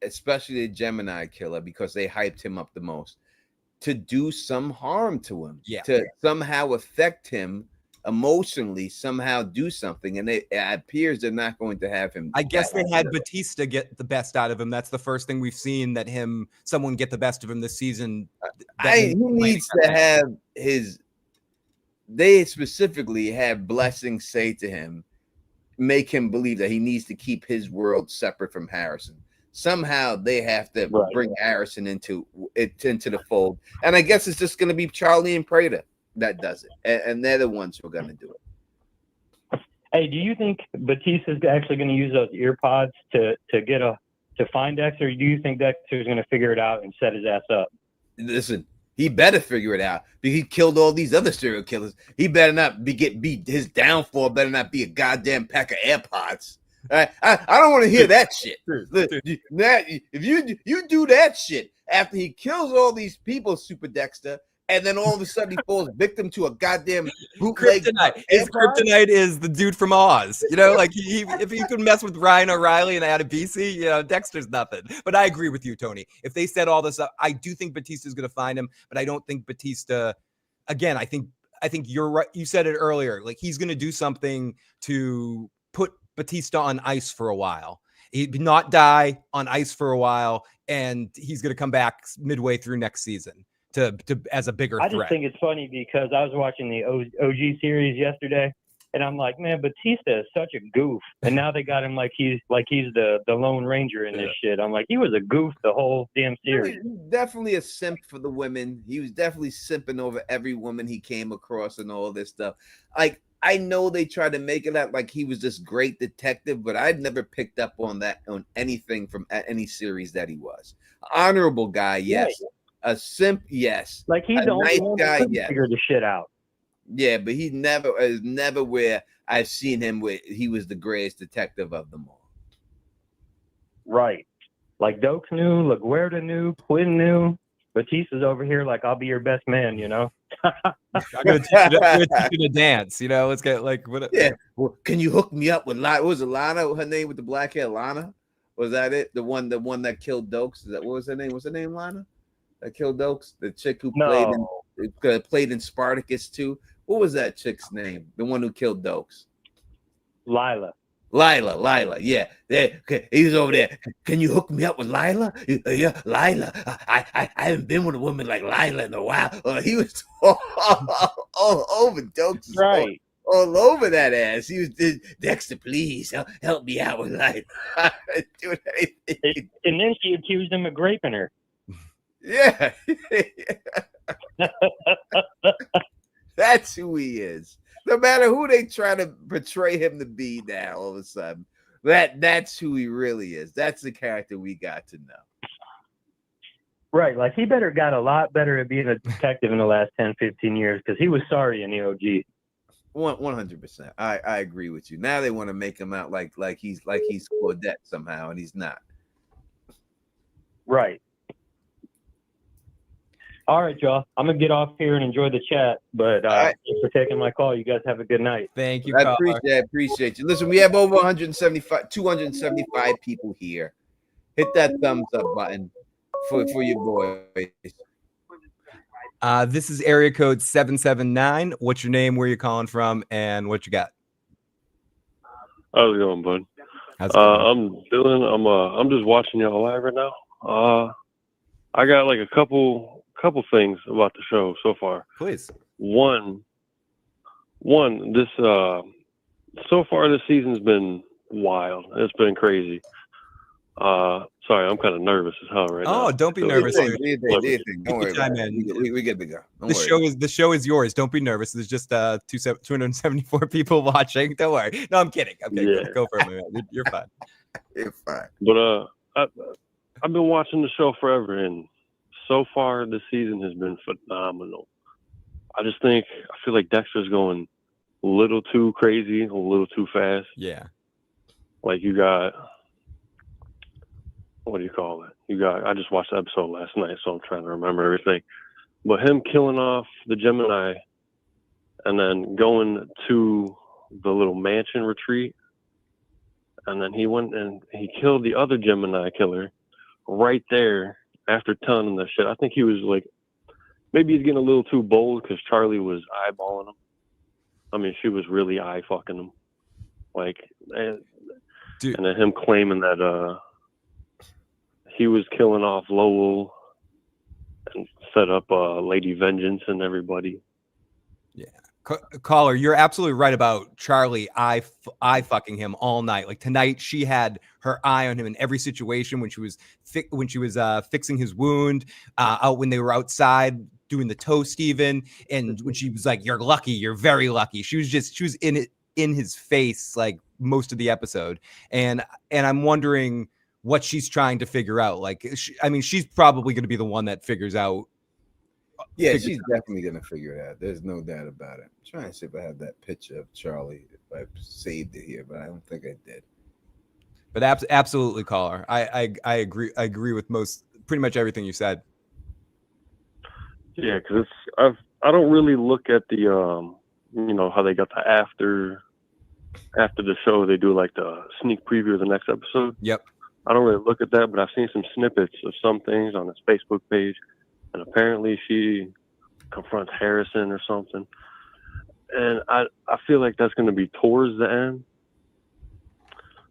especially the Gemini killer, because they hyped him up the most, to do some harm to him. Yeah. To somehow affect him emotionally, somehow do something, and it appears they're not going to have him. I guess they had Batista get the best out of him. That's the first thing we've seen that someone get the best of him this season. He needs to have his. They specifically have Blessing say to him, make him believe that he needs to keep his world separate from Harrison. Somehow they have to bring Harrison into the fold, and I guess it's just going to be Charlie and Prater that does it, and they're the ones who are going to do it. Hey, do you think Batista's actually going to use those ear pods to find Dexter? Or do you think Dexter's going to figure it out and set his ass up? Listen, he better figure it out because he killed all these other serial killers. He better not get beat. His downfall better not be a goddamn pack of AirPods. I don't want to hear that shit. If you do that shit after he kills all these people, Super Dexter, and then all of a sudden he falls victim to a goddamn bootleg. His kryptonite is the dude from Oz. If he could mess with Ryan O'Reilly and Adebisi, Dexter's nothing. But I agree with you, Tony. If they set all this up, I do think Batista's going to find him, but I don't think Batista. Again, I think you're right. You said it earlier. Like he's going to do something to put Batista on ice for a while. He'd not die on ice for a while, and he's going to come back midway through next season. To as a bigger threat. I just think it's funny because I was watching the OG series yesterday, and I'm like, man, Batista is such a goof, and now they got him like he's the Lone Ranger in this shit. I'm like, he was a goof the whole damn series. He was definitely a simp for the women. He was definitely simping over every woman he came across and all this stuff. Like I know they tried to make it out like he was this great detective, but I'd never picked up on anything from any series that he was. Honorable guy, yes. Yeah. A simp, yes. Like he's the only one guy, yes. Figure the shit out. Yeah, but he's never where I've seen him where he was the greatest detective of them all. Right. Like Dokes knew, LaGuardia knew, Quinn knew. Batista's over here like, I'll be your best man, I'm gonna teach you to dance, Let's get what? Yeah. Well, can you hook me up with Lana? What was it Lana? Her name with the black hair, Lana? Was that it? The one that killed Dokes? What was her name? Was her name Lana? That killed Dokes, the chick who played in Spartacus too. What was that chick's name? The one who killed Dokes. Lila. Yeah. He was over there. Can you hook me up with Lila? Yeah, Lila. I haven't been with a woman like Lila in a while. He was all over Dokes. Right. All over that ass. He was Dexter, please help me out with Lila. And then she accused him of raping her. Yeah. That's who he is. No matter who they try to portray him to be now, all of a sudden, that's who he really is. That's the character we got to know. Right. Like he got a lot better at being a detective in the last 10, 15 years because he was sorry in the OG. 100%. I agree with you. Now they want to make him out like he's Claudette somehow, and he's not. Right. All right, y'all. I'm gonna get off here and enjoy the chat. But thanks for taking my call. You guys have a good night. Thank you. I appreciate you. Listen, we have over 275 people here. Hit that thumbs up button for your boys. This is area code 779. What's your name? Where you calling from? And what you got? How's it going, bud? I'm Dylan. I'm just watching y'all live right now. I got like a couple things about the show so far. Please. One, this so far this season's been wild. It's been crazy. Sorry, I'm kind of nervous as hell right now. Oh, don't be So- nervous. Do your thing. Don't worry about it. in. We get to go. Don't The worry. show is yours. Don't be nervous. There's just 274 people watching. Don't worry. No, I'm kidding. Okay, Yeah. go for it, man. You're fine. You're fine. But I've been watching the show forever, and so far this season has been phenomenal. I feel like Dexter's going a little too crazy, a little too fast. Yeah. Like you got, what do you call it? I just watched the episode last night, so I'm trying to remember everything. But him killing off the Gemini and then going to the little mansion retreat, and then he went and he killed the other Gemini killer right there after telling him that shit. I think he was like, maybe he's getting a little too bold because Charlie was eyeballing him. I mean, she was really eye fucking him. Like, dude. And then him claiming that he was killing off Lowell and set up Lady Vengeance and everybody. Yeah. Caller, you're absolutely right about Charlie eye fucking him all night. Like tonight, she had her eye on him in every situation when she was fixing his wound, out when they were outside doing the toast even, and when she was like, "You're lucky, you're very lucky." She was in his face like most of the episode, and I'm wondering what she's trying to figure out. Like, she's probably going to be the one that figures out. Yeah, she's definitely gonna figure it out. There's no doubt about it. I'm trying to see if I have that picture of Charlie, if I saved it here, but I don't think I did. But absolutely, caller. I agree. I agree with pretty much everything you said. Yeah, because I don't really look at the how they got the after the show they do like the sneak preview of the next episode. Yep. I don't really look at that, but I've seen some snippets of some things on his Facebook page. And apparently she confronts Harrison or something. And I feel like that's going to be towards the end.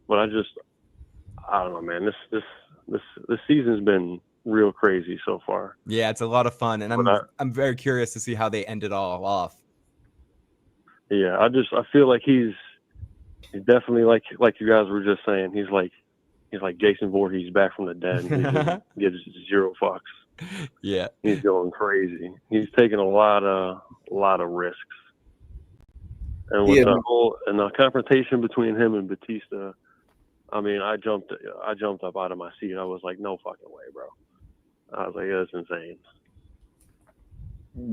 But I don't know, man. This season's been real crazy so far. Yeah, it's a lot of fun. And I'm very curious to see how they end it all off. Yeah, I feel like he's definitely like you guys were just saying. He's like Jason Voorhees back from the dead. He gives zero fucks. Yeah, he's going crazy. He's taking a lot of risks. And with the confrontation between him and Batista, I mean, I jumped up out of my seat. I was like, no fucking way, bro. I was like, that's insane.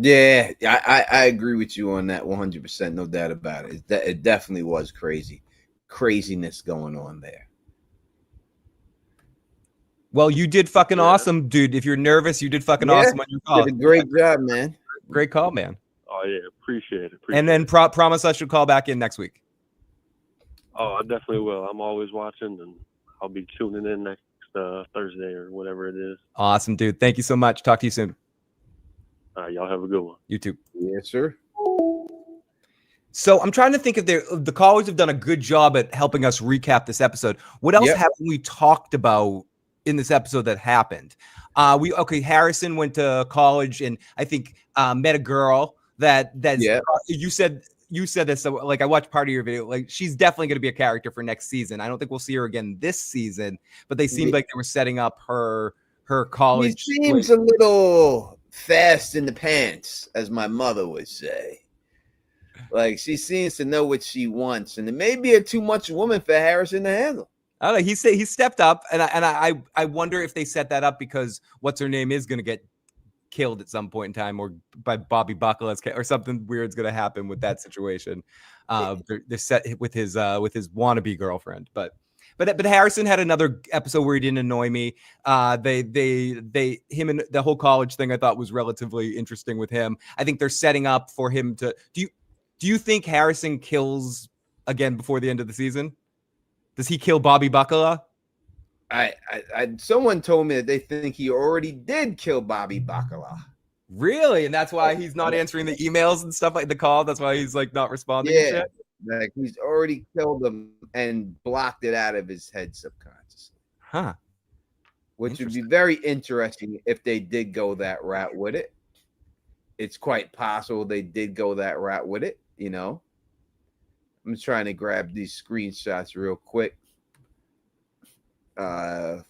Yeah, I agree with you on that 100%. No doubt about it. It definitely was craziness going on there. Well, you did fucking awesome, dude. If you're nervous, you did fucking awesome on your call. Did a great job, man. Great call, man. Oh yeah, appreciate it. And then promise us you'll call back in next week. Oh, I definitely will. I'm always watching, and I'll be tuning in next Thursday or whatever it is. Awesome, dude. Thank you so much. Talk to you soon. Y'all have a good one. You too. Yes, sir. So I'm trying to think if the callers have done a good job at helping us recap this episode. What else haven't we talked about in this episode that happened? Harrison went to college and I think met a girl that you said this. So like I watched part of your video. Like she's definitely going to be a character for next season. I don't think we'll see her again this season, but they seemed like they were setting up her college. She seems a little fast in the pants, as my mother would say. Like she seems to know what she wants, and it may be a too much woman for Harrison to handle. I don't know. He stepped up, and I wonder if they set that up because what's her name is going to get killed at some point in time, or by Bobby Bacala's, or something weird's going to happen with that situation. They're set with his wannabe girlfriend, but Harrison had another episode where he didn't annoy me. Him and the whole college thing I thought was relatively interesting with him. I think they're setting up for him to. Do you think Harrison kills again before the end of the season? Does he kill Bobby Bacala? Someone told me that they think he already did kill Bobby Bacala. Really? And that's why he's not answering the emails and stuff like the call. That's why he's like not responding. Yeah, like he's already killed him and blocked it out of his head subconsciously. Huh. Which would be very interesting if they did go that route with it. It's quite possible they did go that route with it, you know. I'm trying to grab these screenshots real quick.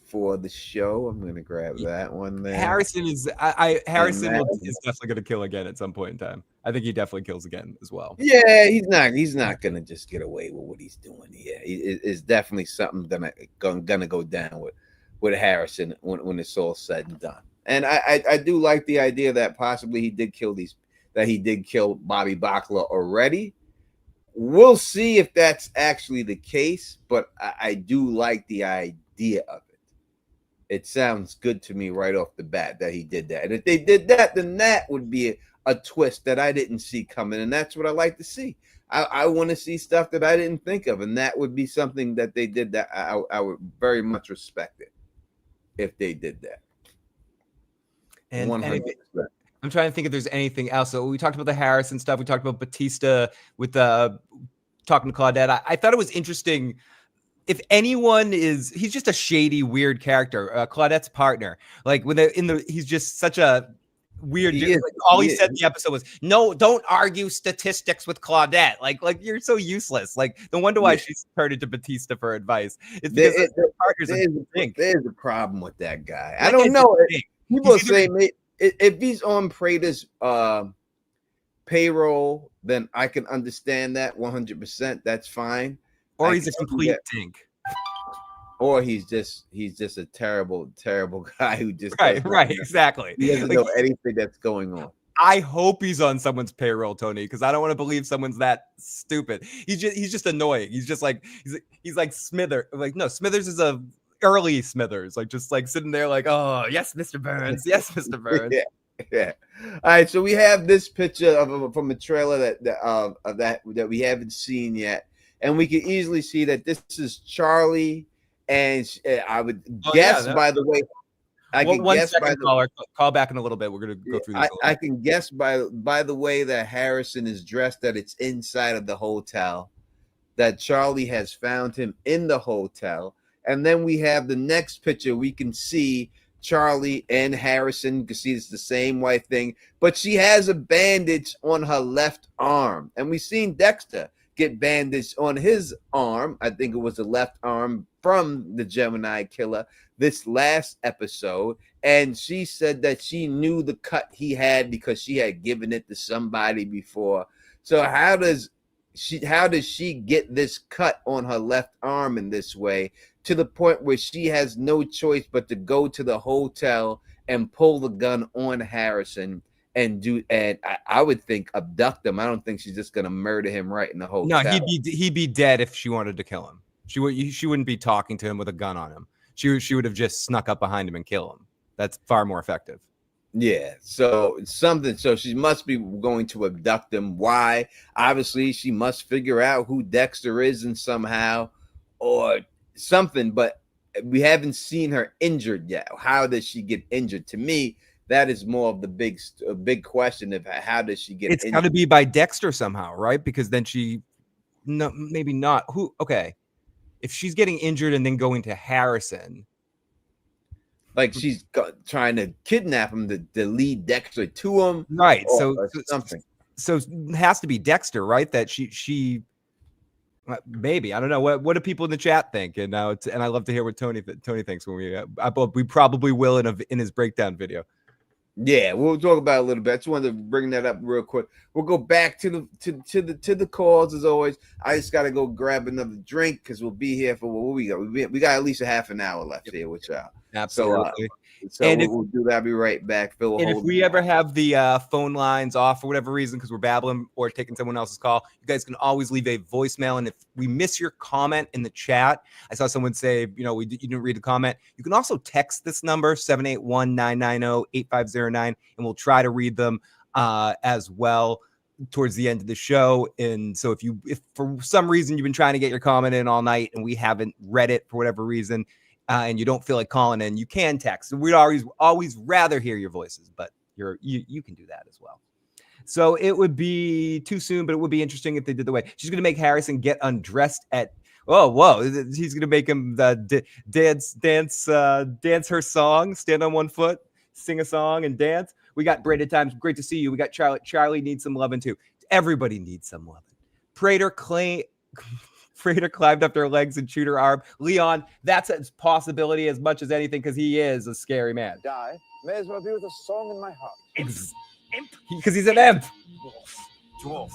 for the show. I'm gonna grab that one there. Harrison is is definitely gonna kill again at some point in time. I think he definitely kills again as well. Yeah, he's not gonna just get away with what he's doing. Yeah, it's definitely something gonna go down with Harrison when it's all said and done. And I do like the idea that possibly he did kill Bobby Bacala already. We'll see if that's actually the case, but I do like the idea of it. It sounds good to me right off the bat that he did that. And if they did that, then that would be a twist that I didn't see coming. And that's what I like to see. I want to see stuff that I didn't think of. And that would be something that they did that I would very much respect it if they did that. And 100%. I'm trying to think if there's anything else. So we talked about the Harrison stuff. We talked about Batista with talking to Claudette. I thought it was interesting. If anyone he's just a shady, weird character. Claudette's partner, like he's just such a weird dude. Like, all he said in the episode was, "No, don't argue statistics with Claudette." Like you're so useless. Like no wonder why she's turned to Batista for advice. It's because there's a problem with that guy. I don't know. People say if he's on Prater's payroll, then I can understand that 100%. That's fine. Or he's a complete dink. Or he's just a terrible guy who just right, exactly. He doesn't know anything that's going on. I hope he's on someone's payroll, Tony, because I don't want to believe someone's that stupid. He's just annoying. He's just like he's like Smithers. Like no, Smithers is a early Smithers, like just like sitting there like, oh yes, Mr. Burns, yes, Mr. Burns. Yeah. All right, so we have this picture from a trailer that we haven't seen yet, and we can easily see that this is Charlie, and I would guess by the way. Call back in a little bit. We're gonna go through this. I can guess by the way that Harrison is dressed that it's inside of the hotel, that Charlie has found him in the hotel. And then we have the next picture. We can see Charlie and Harrison. You can see it's the same white thing, but she has a bandage on her left arm. And we've seen Dexter get bandaged on his arm. I think it was the left arm from the Gemini killer this last episode. And she said that she knew the cut he had because she had given it to somebody before. So how does she get this cut on her left arm in this way, to the point where she has no choice but to go to the hotel and pull the gun on Harrison and I would think abduct him. I don't think she's just gonna murder him right in the hotel. No, he'd be dead if she wanted to kill him. She wouldn't be talking to him with a gun on him. She would have just snuck up behind him and kill him. That's far more effective. Yeah, so she must be going to abduct him. Why? Obviously, she must figure out who Dexter is and somehow or something, but we haven't seen her injured yet. How does she get injured? To me, that is more of the big question of how does she get injured? It's got to be by Dexter somehow, right? Because then maybe not. Okay. If she's getting injured and then going to Harrison, like she's trying to kidnap him to lead Dexter to him, right? So something. So it has to be Dexter, right? That she maybe, I don't know. What do people in the chat think? And now I love to hear what Tony thinks when we probably will in his breakdown video. Yeah, we'll talk about it a little bit. I just wanted to bring that up real quick. We'll go back to the calls as always. I just got to go grab another drink because we'll be here for what we got. We got at least a half an hour left here with y'all. Absolutely. So we'll do that. I'll be right back. Phil, and if we ever have the phone lines off for whatever reason because we're babbling or taking someone else's call, you guys can always leave a voicemail. And if we miss your comment in the chat, I saw someone say, you didn't read the comment. You can also text this number 781-990-8509, and we'll try to read them as well towards the end of the show. And so if for some reason you've been trying to get your comment in all night and we haven't read it for whatever reason, and you don't feel like calling in, you can text. We'd always rather hear your voices, but you can do that as well. So it would be too soon, but it would be interesting if they did the way. She's going to make Harrison get undressed at. Whoa! He's going to make him dance her song, stand on one foot, sing a song, and dance. We got Braided Times. Great to see you. We got Charlie. Charlie needs some loving too. Everybody needs some loving. Prater Frater climbed up their legs and chewed her arm. Leon, that's a possibility as much as anything because he is a scary man. Die. May as well be with a song in my heart. Because he's an imp. Dwarf.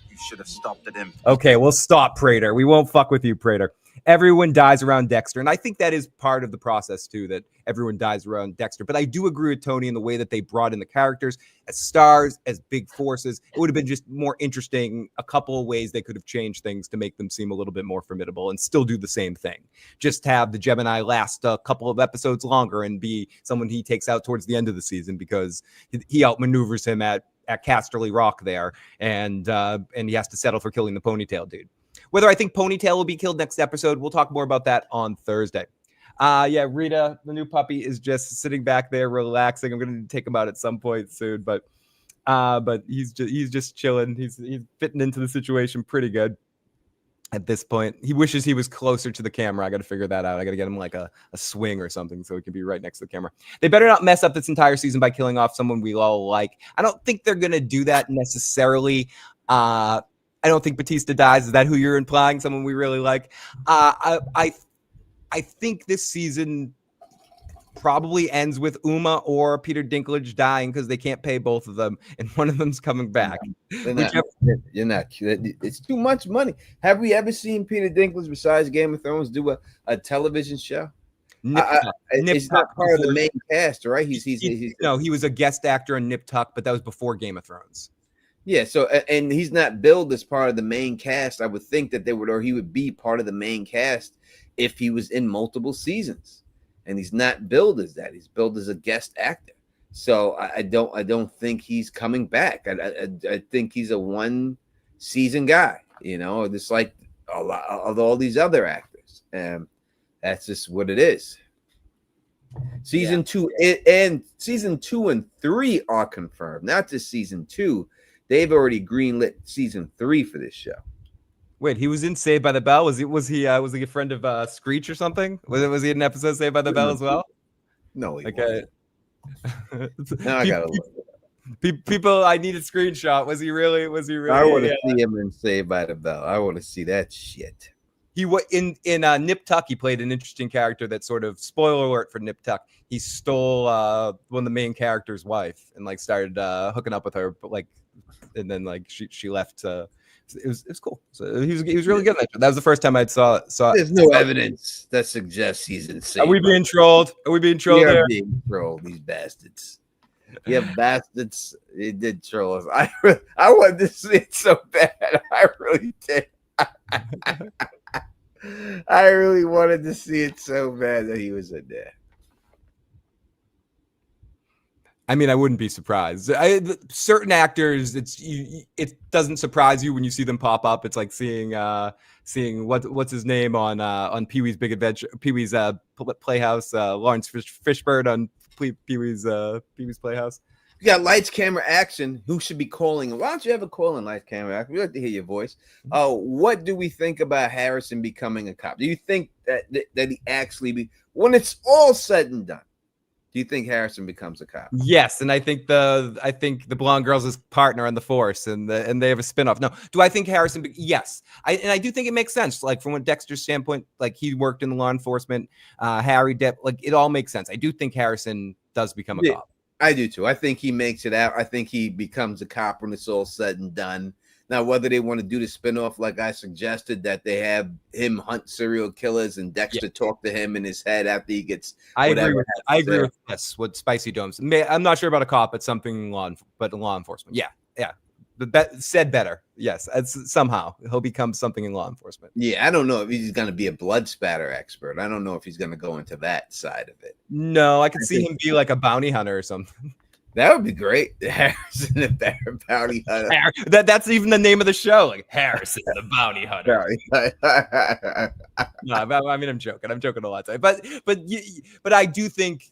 You should have stopped at him. Okay, we'll stop, Prater. We won't fuck with you, Prater. Everyone dies around Dexter, and I think that is part of the process, too, that everyone dies around Dexter. But I do agree with Tony in the way that they brought in the characters as stars, as big forces. It would have been just more interesting, a couple of ways they could have changed things to make them seem a little bit more formidable and still do the same thing. Just have the Gemini last a couple of episodes longer and be someone he takes out towards the end of the season because he outmaneuvers him at Casterly Rock there, and he has to settle for killing the ponytail dude. Whether I think Ponytail will be killed next episode, we'll talk more about that on Thursday. Yeah, Rita, the new puppy, is just sitting back there relaxing. I'm going to take him out at some point soon, but he's just chilling. He's fitting into the situation pretty good at this point. He wishes he was closer to the camera. I got to figure that out. I got to get him like a swing or something so he can be right next to the camera. They better not mess up this entire season by killing off someone we all like. I don't think they're going to do that necessarily. I don't think Batista dies. Is that who you're implying? Someone we really like? I think this season probably ends with Uma or Peter Dinklage dying because they can't pay both of them, and one of them's coming back. You're not. It's too much money. Have we ever seen Peter Dinklage besides Game of Thrones do a television show? It's not part of the main cast, right? No, he was a guest actor on Nip Tuck, but that was before Game of Thrones. Yeah, so and he's not billed as part of the main cast. I would think that he would be part of the main cast if he was in multiple seasons, and he's not billed as that. He's billed as a guest actor. So I don't think he's coming back. I think he's a one season guy. You know, just like a lot of all these other actors, and that's just what it is. Season 2 and season 2 and 3 are confirmed, not just season 2. They've already greenlit season 3 for this show. Wait, he was in Saved by the Bell. Was he a friend of Screech or something? Was he in an episode of Saved by the Bell as well? No, he wasn't. Now I gotta look. People, I need a screenshot. Was he really? I want to see him in Saved by the Bell. I want to see that shit. He was in Nip Tuck. He played an interesting character that sort of, spoiler alert for Nip Tuck, he stole one of the main character's wife and like started hooking up with her, but like, and then like she left. It was cool. So he was really good at that. That was the first time I saw. There's no evidence that suggests he's insane. Are we being trolled? We being trolled, these bastards. Yeah, bastards. They did troll us. I wanted to see it so bad. I really did. I really wanted to see it so bad that he was in there. I mean, I wouldn't be surprised. Certain actors, it doesn't surprise you when you see them pop up. It's like seeing what's his name on Pee-wee's Big Adventure, Pee-wee's Playhouse, Lawrence Fishburne on Pee-wee's Playhouse. You got Lights, Camera, Action. Who should be calling? Why don't you ever call in Lights, Camera, Action? We like to hear your voice. What do we think about Harrison becoming a cop? Do you think that he actually when it's all said and done? Do you think Harrison becomes a cop? Yes, and I think the blonde girl's his partner on the force, and they have a spinoff. No, do I think Harrison? Yes, I do think it makes sense. Like from a Dexter's standpoint, like he worked in the law enforcement. Harry Depp, like it all makes sense. I do think Harrison does become a cop. I do too. I think he makes it out. I think he becomes a cop when it's all said and done. Now, whether they want to do the spinoff, like I suggested, that they have him hunt serial killers and Dexter talk to him in his head after he gets. I agree with this. What Spicy Domes? I'm not sure about a cop, but something law enforcement. Yeah. Said better. Yes, somehow he'll become something in law enforcement. Yeah, I don't know if he's going to be a blood spatter expert. I don't know if he's going to go into that side of it. No, I could see him be like a bounty hunter or something. That would be great. Harrison the Bounty Hunter. That's even the name of the show. Like Harrison the Bounty Hunter. No, I mean I'm joking. I'm joking a lot. But I do think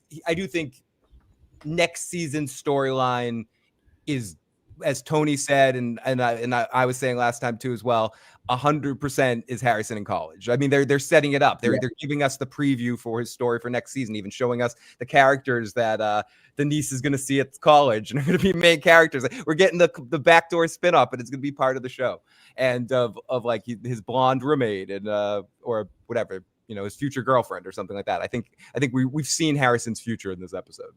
next season's storyline is as Tony said, and I was saying last time too as well, 100% is Harrison in college. I mean, they're setting it up. They're giving us the preview for his story for next season, even showing us the characters that the niece is going to see at college and are going to be main characters. We're getting the backdoor spin-off, and it's going to be part of the show. And of like his blonde roommate and or whatever, his future girlfriend or something like that. I think we've seen Harrison's future in this episode.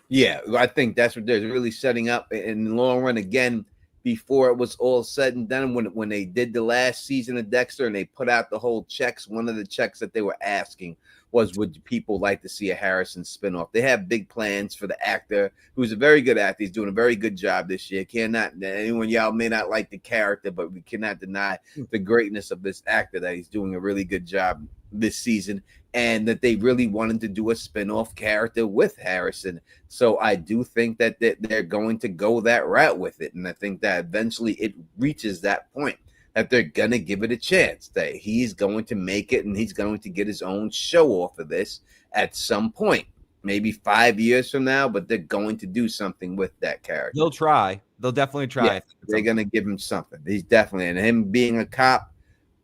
Yeah, I think that's what they're really setting up in the long run. Again, before it was all said and done, when they did the last season of Dexter and they put out the whole checks, one of the checks that they were asking was, would people like to see a Harrison spinoff? They have big plans for the actor, who's a very good actor. He's doing a very good job this year. Anyone, y'all may not like the character, but we cannot deny the greatness of this actor, that he's doing a really good job this season, and that they really wanted to do a spinoff character with Harrison. So I do think that they're going to go that route with it. And I think that eventually it reaches that point that they're going to give it a chance, that he's going to make it and he's going to get his own show off of this at some point, maybe 5 years from now, but they're going to do something with that character. They'll try. They'll definitely try. Yeah, they're going to give him something. He's definitely, and him being a cop,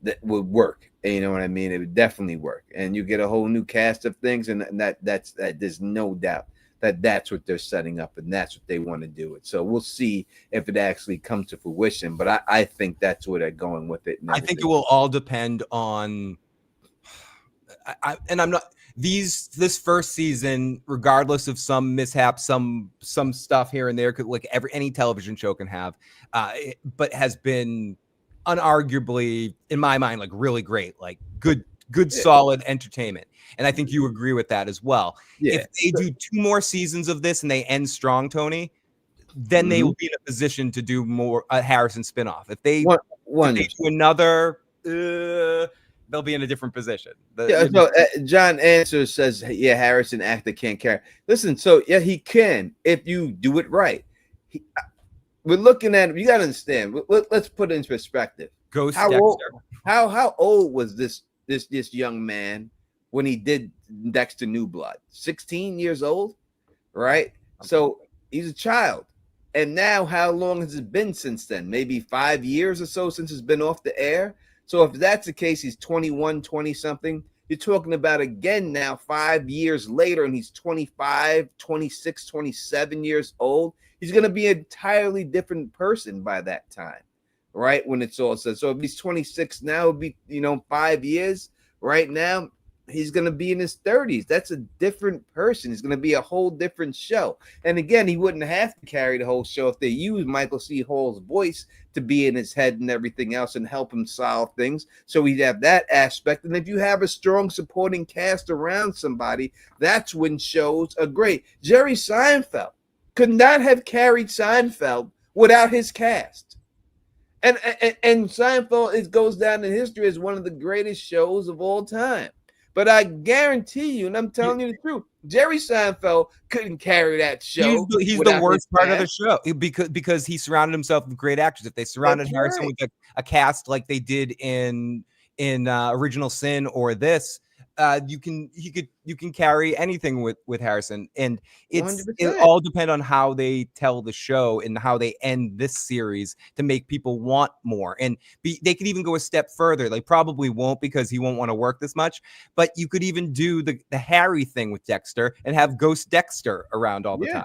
that would work. You know what I mean? It would definitely work. And you get a whole new cast of things, and that's there's no doubt that's what they're setting up, and that's what they want to do it. So we'll see if it actually comes to fruition. But I think that's where they're going with it. I think it will all depend on. I'm not this first season, regardless of some mishaps, some stuff here and there, could like any television show can have, but has been unarguably, in my mind, like really great, like good, solid entertainment. And I think you agree with that as well. Yeah. If they do 2 more seasons of this and they end strong, Tony, then they will be in a position to do more Harrison spinoff. If they do another, they'll be in a different position. John Answer says, yeah, Harrison actor can't carry. Listen, so yeah, he can if you do it right. We're looking at, you got to understand, let's put it in perspective. Ghost Dexter. How old was this young man when he did Dexter New Blood? 16 years old, right? So he's a child. And now how long has it been since then? Maybe 5 years or so since it's been off the air. So if that's the case, he's 21, 20 something. You're talking about again now 5 years later, and he's 25, 26, 27 years old. He's going to be an entirely different person by that time, right? When it's all said. So if he's 26 now, it'll be, 5 years. Right now, he's going to be in his 30s. That's a different person. He's going to be a whole different show. And again, he wouldn't have to carry the whole show if they use Michael C. Hall's voice to be in his head and everything else and help him solve things. So he'd have that aspect. And if you have a strong supporting cast around somebody, that's when shows are great. Jerry Seinfeld could not have carried Seinfeld without his cast. And Seinfeld goes down in history as one of the greatest shows of all time. But I guarantee you, and I'm telling you the truth, Jerry Seinfeld couldn't carry that show. He's the worst part of the show because he surrounded himself with great actors. If they surrounded Harrison with a cast like they did in Original Sin or this, you can carry anything with Harrison, and it all depend on how they tell the show and how they end this series to make people want more. And they could even go a step further. They probably won't because he won't want to work this much, but you could even do the Harry thing with Dexter and have Ghost Dexter around all the time.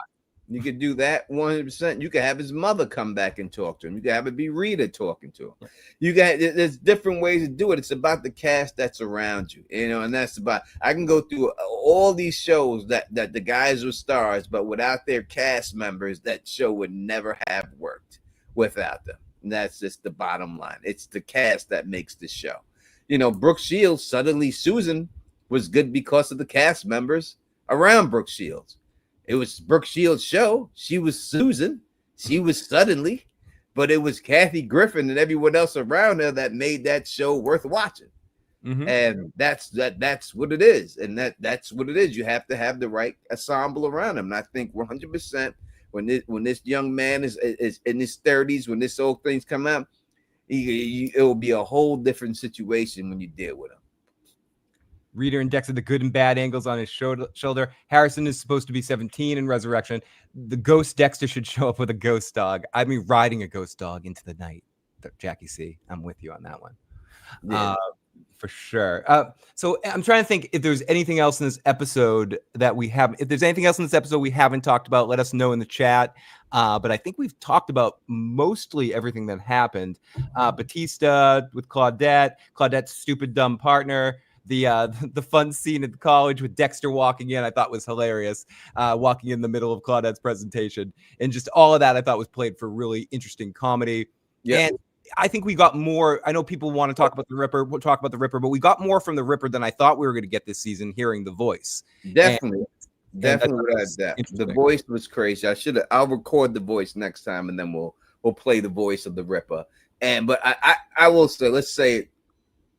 You could do that 100%. You could have his mother come back and talk to him. You could have it be Rita talking to him. There's different ways to do it. It's about the cast that's around you, and that's about. I can go through all these shows that the guys were stars, but without their cast members, that show would never have worked without them. And that's just the bottom line. It's the cast that makes the show. Brooke Shields, suddenly Susan was good because of the cast members around Brooke Shields. It was Brooke Shields' show. She was Susan. She was suddenly, but it was Kathy Griffin and everyone else around her that made that show worth watching. Mm-hmm. And that's what it is. And that's what it is. You have to have the right ensemble around him. And I think 100% when this young man is in his 30s, when this whole thing's come out, it will be a whole different situation when you deal with him. Reader and Dexter, the good and bad angles on his shoulder. Harrison is supposed to be 17 in Resurrection. The ghost Dexter should show up with a ghost dog. I mean, riding a ghost dog into the night. Jackie C, I'm with you on that one. Yeah. For sure. So I'm trying to think if there's anything else in this episode that we haven't. If there's anything else in this episode we haven't talked about, let us know in the chat. But I think we've talked about mostly everything that happened. Batista with Claudette's stupid dumb partner. The fun scene at the college with Dexter walking in, I thought was hilarious. Walking in the middle of Claudette's presentation, and just all of that I thought was played for really interesting comedy. Yeah. And I think we got more. I know people want to talk about the Ripper. We'll talk about the Ripper, but we got more from the Ripper than I thought we were going to get this season. Hearing the voice, Definitely. And Definitely would have that. The voice was crazy. I'll record the voice next time, and then we'll play the voice of the Ripper. But I will say, let's say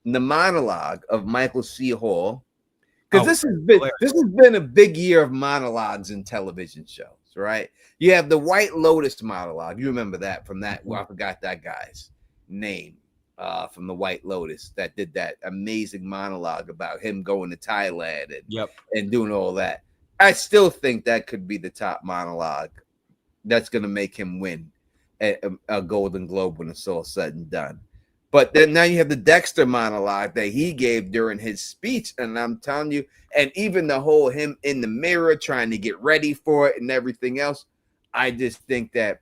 the monologue of Michael C. Hall, because this has been a big year of monologues in television shows, right? You have the White Lotus monologue. You remember that from that? Well, I forgot that guy's name from the White Lotus that did that amazing monologue about him going to Thailand and doing all that. I still think that could be the top monologue that's going to make him win a Golden Globe when it's all said and done. But then now you have the Dexter monologue that he gave during his speech. And I'm telling you, and even the whole him in the mirror trying to get ready for it and everything else. I just think that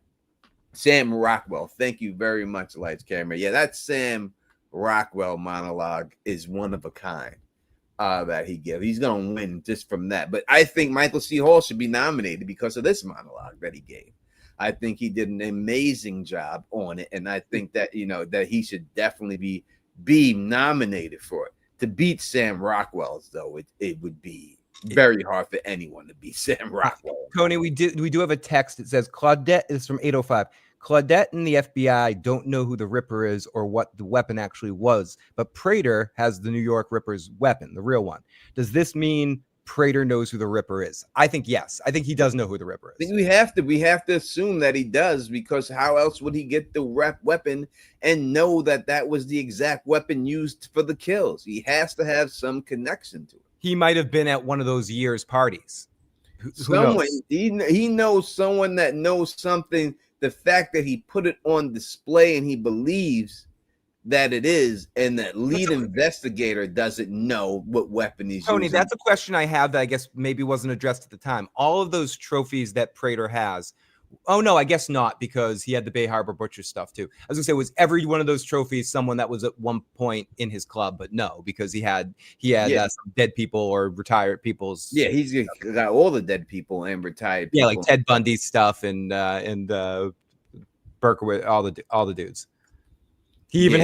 Sam Rockwell, thank you very much, Lights Camera. Yeah, that Sam Rockwell monologue is one of a kind that he gave. He's going to win just from that. But I think Michael C. Hall should be nominated because of this monologue that he gave. I think he did an amazing job on it, and I think that that he should definitely be nominated for it. To beat Sam Rockwell's, though, it would be very hard for anyone to beat Sam Rockwell. Tony, we do have a text that says Claudette is from 805. Claudette and the FBI don't know who the Ripper is or what the weapon actually was, but Prater has the New York Ripper's weapon, the real one. Does this mean Prater knows who the Ripper is? I think yes. I think he does know who the Ripper is. I think we have to assume that he does, because how else would he get the weapon and know that was the exact weapon used for the kills? He has to have some connection to it. He might have been at one of those years' parties. Who knows? Knows? He knows someone that knows something. The fact that he put it on display and he believes that it is, and that lead investigator doesn't know what weapon he's Tony, using. that's a question I have that I guess maybe wasn't addressed at the time. All of those trophies that Prater has. Oh no, I guess not, because he had the Bay Harbor Butcher stuff too. I was gonna say, was every one of those trophies someone that was at one point in his club? But no, because he had some dead people or retired people's. Yeah, he's got all the dead people and retired people. Yeah, like Ted Bundy stuff and Berkowitz, all the dudes. He even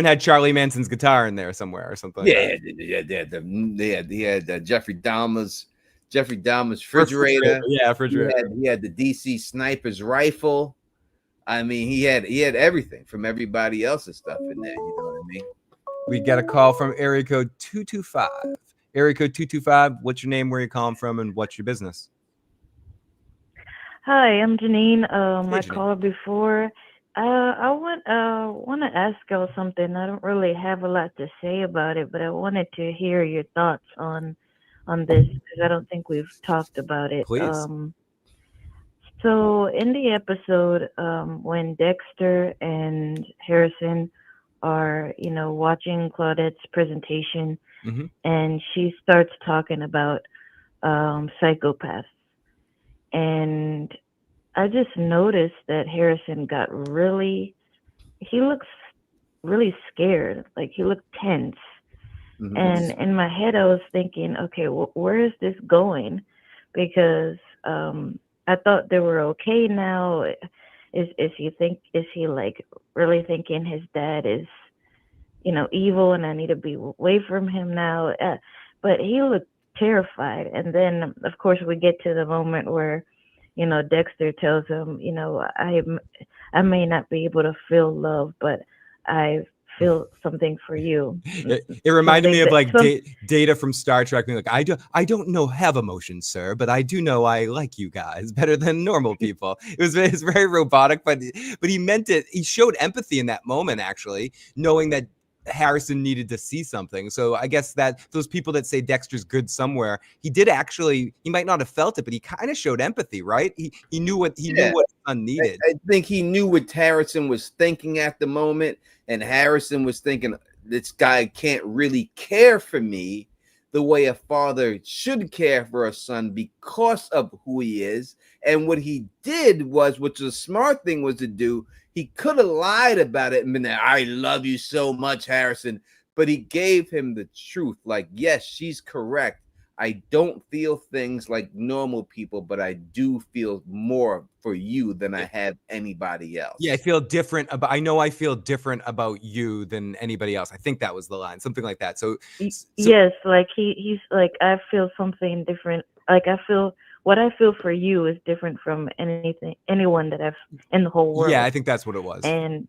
had Charlie Manson's guitar in there somewhere or something. Yeah, he had Jeffrey Dahmer's refrigerator. Yeah, refrigerator. He had the DC sniper's rifle. I mean, he had everything from everybody else's stuff in there. You know what I mean? We got a call from area code 225. Area code 225. What's your name? Where you calling from? And what's your business? Hi, I'm Janine. I Janine. called before. I want to ask y'all something. I don't really have a lot to say about it, but I wanted to hear your thoughts on this, because I don't think we've talked about it. Please. So in the episode, when Dexter and Harrison are, watching Claudette's presentation, and she starts talking about psychopaths, and I just noticed that Harrison he looks really scared. Like, he looked tense. And in my head, I was thinking, okay, where is this going? Because I thought they were okay now. Is he like really thinking his dad is, evil, and I need to be away from him now? But he looked terrified. And then, of course, we get to the moment where, Dexter tells him, I may not be able to feel love, but I feel something for you. It reminded me of like Data from Star Trek being like, I don't have emotions, sir, but I do know I like you guys better than normal people. It's very robotic, but he meant it. He showed empathy in that moment, actually, knowing that Harrison needed to see something. So I guess that those people that say Dexter's good somewhere, he did actually, he might not have felt it, but he kind of showed empathy, right? He knew what knew what his son needed. I think he knew what Harrison was thinking at the moment, and Harrison was thinking, this guy can't really care for me the way a father should care for a son because of who he is. And what he did was, which was a smart thing was to do, he could have lied about it and been there, I love you so much, Harrison. But he gave him the truth. Like, yes, she's correct. I don't feel things like normal people, but I do feel more for you than I have anybody else. Yeah, I feel different about, I know I feel different about you than anybody else. I think that was the line, something like that. So yes, like he's like, I feel something different. Like I feel what I feel for you is different from anyone that I've in the whole world. Yeah, I think that's what it was. And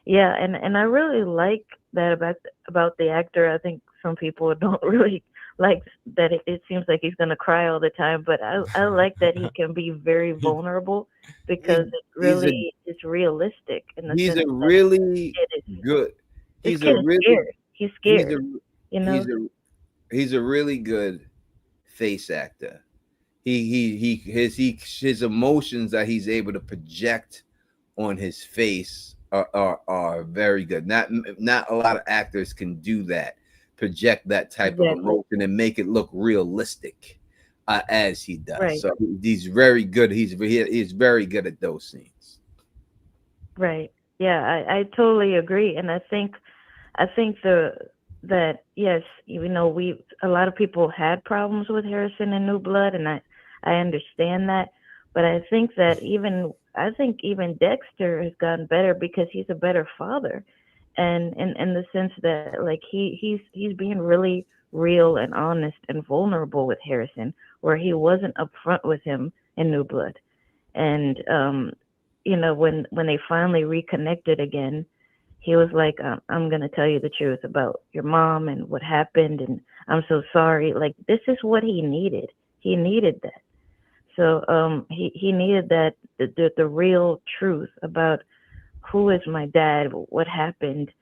yeah, and I really like that about the actor. I think some people don't really like that. It seems like he's gonna cry all the time, but I like that he can be very vulnerable because it really is realistic. In the He's sense a really good. He's a really. He's scared. You know. He's a really good face actor. His emotions that he's able to project on his face are very good. Not a lot of actors can do that, project that type of emotion and make it look realistic as he does. Right. So he's very good. He's very good at those scenes. Right. Yeah, I totally agree, and I think that yes, even though a lot of people had problems with Harrison in New Blood, and I understand that, but I think that even Dexter has gotten better because he's a better father, and in the sense that like he's being really real and honest and vulnerable with Harrison, where he wasn't upfront with him in New Blood, and you know, when they finally reconnected again, he was like, I'm going to tell you the truth about your mom and what happened. And I'm so sorry. Like, this is what he needed. He needed that. So he needed that, the real truth about who is my dad, what happened.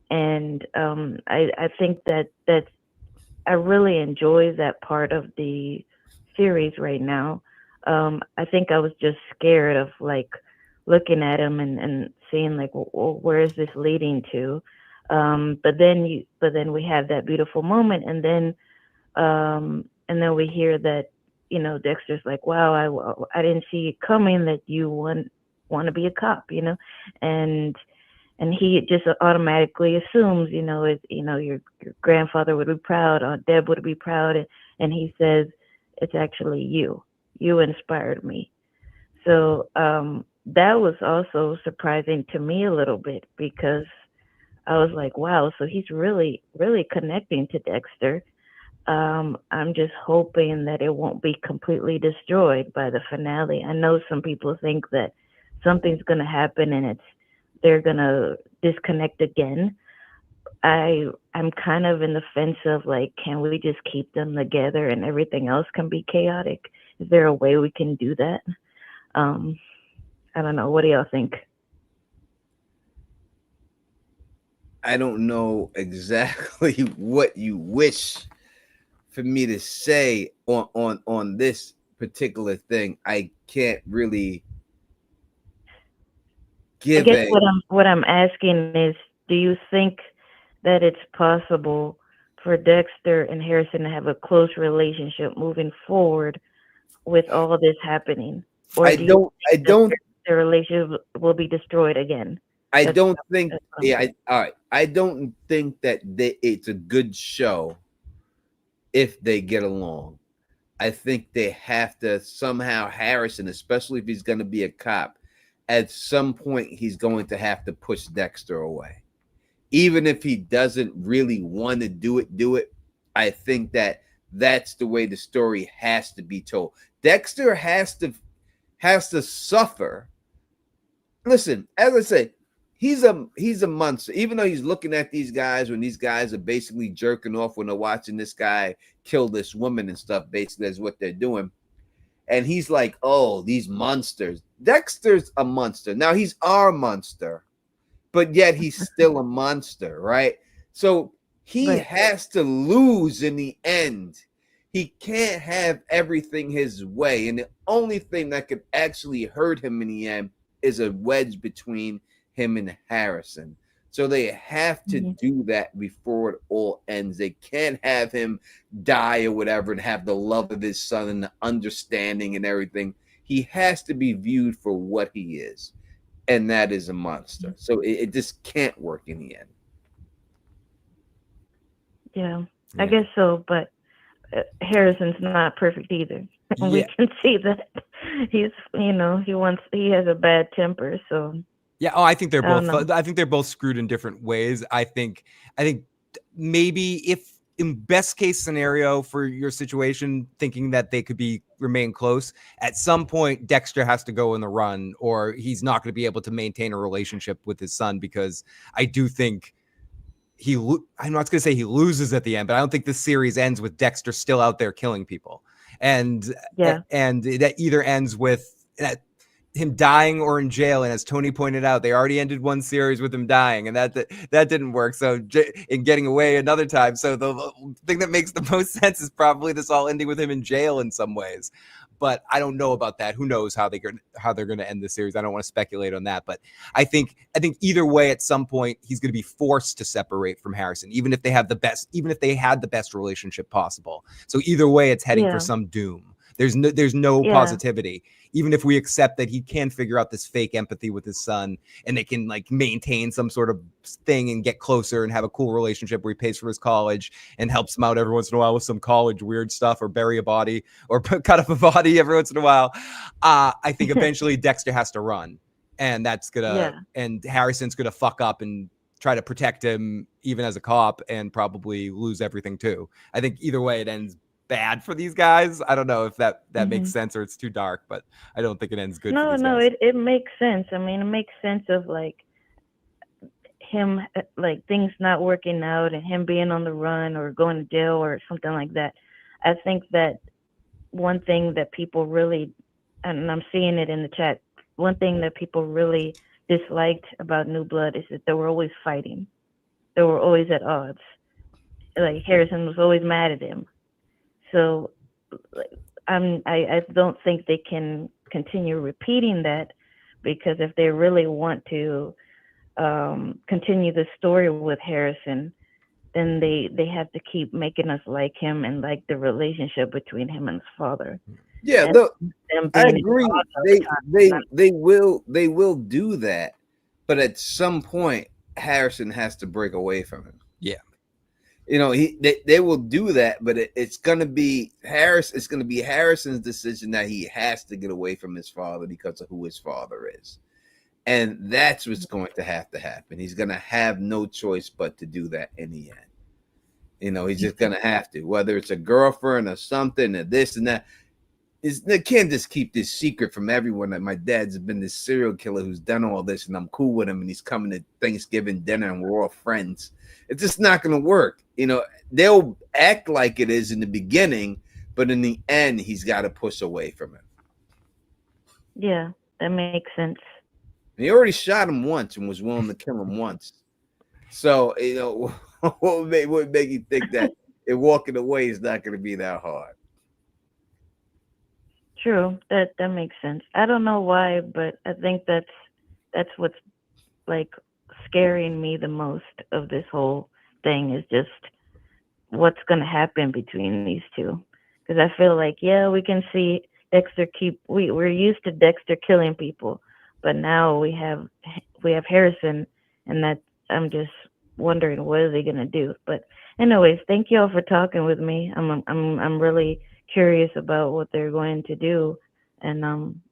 And I think that I really enjoy that part of the series right now. I think I was just scared of like looking at him and seeing like, well, where is this leading to? But then we have that beautiful moment, and then we hear that, you know, Dexter's like, wow, I didn't see it coming that you want to be a cop, you know, and he just automatically assumes, you know, your grandfather would be proud, Aunt Deb would be proud, and he says, it's actually you inspired me. So that was also surprising to me a little bit, because I was like, wow, so he's really, really connecting to Dexter. I'm just hoping that it won't be completely destroyed by the finale. I know some people think that something's going to happen and they're going to disconnect again. I'm kind of in the fence of like, can we just keep them together and everything else can be chaotic? Is there a way we can do that? I don't know. What do y'all think? I don't know exactly what you wish for me to say on this particular thing. I can't really give. I guess what I'm asking is, do you think that it's possible for Dexter and Harrison to have a close relationship moving forward with all of this happening? Or I don't. The relationship will be destroyed again. I don't think. Yeah. All right. I don't think that it's a good show if they get along. I think they have to somehow, Harrison, especially if he's going to be a cop, at some point he's going to have to push Dexter away. Even if he doesn't really want to do it. I think that's the way the story has to be told. Dexter has to suffer. Listen, as I say, he's a monster. Even though he's looking at these guys when these guys are basically jerking off when they're watching this guy kill this woman and stuff, basically that's what they're doing. And he's like, oh, these monsters. Dexter's a monster. Now he's our monster, but yet he's still a monster, right? So he Right. has to lose in the end. He can't have everything his way. And the only thing that could actually hurt him in the end is a wedge between him and Harrison. So they have to do that before it all ends. They can't have him die or whatever and have the love of his son and the understanding and everything. He has to be viewed for what he is, and that is a monster. So it just can't work in the end. Yeah, I guess so, but Harrison's not perfect either. And we can see that he's, he has a bad temper, so. Yeah, I think they're I don't both. know. I think they're both screwed in different ways. I think maybe if in best case scenario for your situation, thinking that they could remain close, at some point Dexter has to go in the run, or he's not going to be able to maintain a relationship with his son, because I do think I'm not going to say he loses at the end, but I don't think this series ends with Dexter still out there killing people, and that either ends with him dying or in jail. And as Tony pointed out, they already ended one series with him dying, and that didn't work. So in getting away another time. So the thing that makes the most sense is probably this all ending with him in jail in some ways. But I don't know about that. Who knows how they're going to end the series? I don't want to speculate on that. But I think either way, at some point, he's going to be forced to separate from Harrison, even if they had the best relationship possible. So either way, it's heading for some doom. There's no positivity. Even if we accept that he can figure out this fake empathy with his son, and they can like maintain some sort of thing and get closer and have a cool relationship where he pays for his college and helps him out every once in a while with some college weird stuff, or bury a body or cut up a body every once in a while. I think eventually Dexter has to run, and and Harrison's gonna fuck up and try to protect him even as a cop, and probably lose everything too. I think either way it ends bad for these guys. I don't know if that makes sense, or it's too dark, but I don't think it ends good for these guys. It makes sense. I mean, it makes sense of like him, like things not working out and him being on the run or going to jail or something like that. I think that one thing that people really, and I'm seeing it in the chat, one thing that people really disliked about New Blood is that they were always fighting. They were always at odds. Like Harrison was always mad at him. So I don't think they can continue repeating that, because if they really want to continue the story with Harrison, then they have to keep making us like him and like the relationship between him and his father. Yeah, I agree. They will do that, but at some point Harrison has to break away from him. Yeah. They will do that, but it's going to be It's going to be Harrison's decision that he has to get away from his father because of who his father is, and that's what's going to happen. He's going to have no choice but to do that in the end. He's just going to have to, whether it's a girlfriend or something or this and that. They can't just keep this secret from everyone that my dad's been this serial killer who's done all this, and I'm cool with him, and he's coming to Thanksgiving dinner and we're all friends. It's just not going to work. They'll act like it is in the beginning, but in the end, he's got to push away from it. Yeah, that makes sense. And he already shot him once and was willing to kill him once. So, what would make you think that walking away is not going to be that hard? True, that makes sense. I don't know why, but I think that's what's like scaring me the most of this whole thing, is just what's going to happen between these two. Because I feel like, we can see Dexter we're used to Dexter killing people, but now we have Harrison, and that I'm just wondering what are they going to do. But anyways, thank you all for talking with me. I'm really curious about what they're going to do, and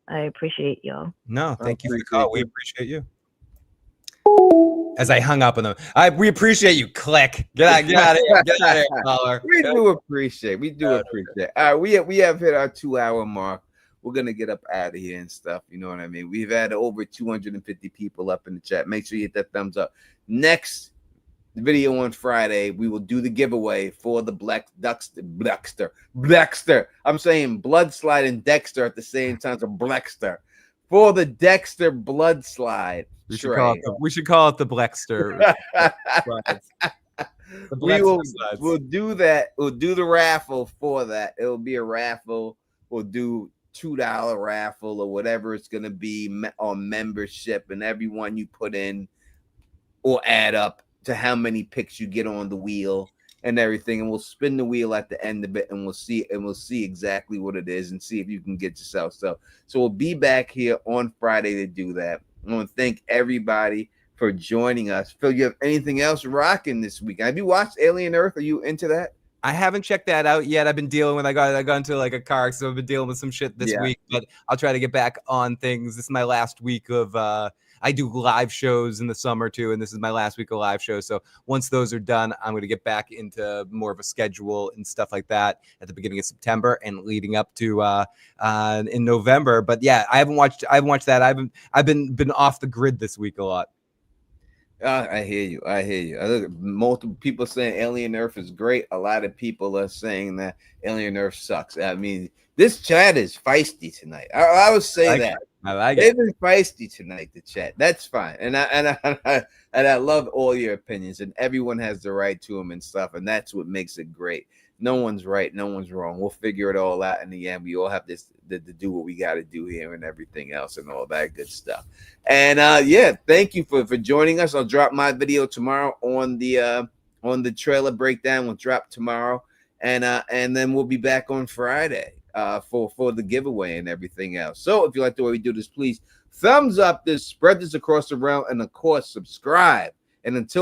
I appreciate y'all. No, thank you for the call. We appreciate you. As I hung up on them, we appreciate you. Click. Get out of here, caller. We do appreciate. All right, we have hit our 2-hour mark. We're gonna get up out of here and stuff. You know what I mean? We've had over 250 people up in the chat. Make sure you hit that thumbs up. Next video on Friday, we will do the giveaway for the Dexter. I'm saying blood slide and Dexter at the same time. So Dexter for the Dexter blood slide. We should call it the Blexter. We'll do that. We'll do the raffle for that. It'll be a raffle. We'll do $2 raffle or whatever it's gonna be on membership, and everyone you put in will add up to how many picks you get on the wheel and everything, and we'll spin the wheel at the end of it, and we'll see exactly what it is and see if you can get yourself. So we'll be back here on Friday to do that. I want to thank everybody for joining us. Phil, you have anything else rocking this week? Have you watched Alien Earth? Are you into that? I haven't checked that out yet. I've been dealing with I got into like a car, so I've been dealing with some shit this week, but I'll try to get back on things. This is my last week of I do live shows in the summer too, and this is my last week of live shows. So once those are done, I'm going to get back into more of a schedule and stuff like that at the beginning of September and leading up to in November. But yeah, I haven't watched that. I've been off the grid this week a lot. I hear you. I look, multiple people saying Alien Earth is great. A lot of people are saying that Alien Earth sucks. I mean, this chat is feisty tonight. I would say that. I like They've been feisty tonight, the chat. That's fine. And I love all your opinions, and everyone has the right to them and stuff, and that's what makes it great. No one's right, no one's wrong. We'll figure it all out in the end. We all have to do what we got to do here and everything else and all that good stuff. And thank you for joining us. I'll drop my video tomorrow on the trailer breakdown. We'll drop tomorrow, and then we'll be back on Friday for the giveaway and everything else. So if you like the way we do this, please thumbs up this, spread this across the realm, and of course subscribe. And until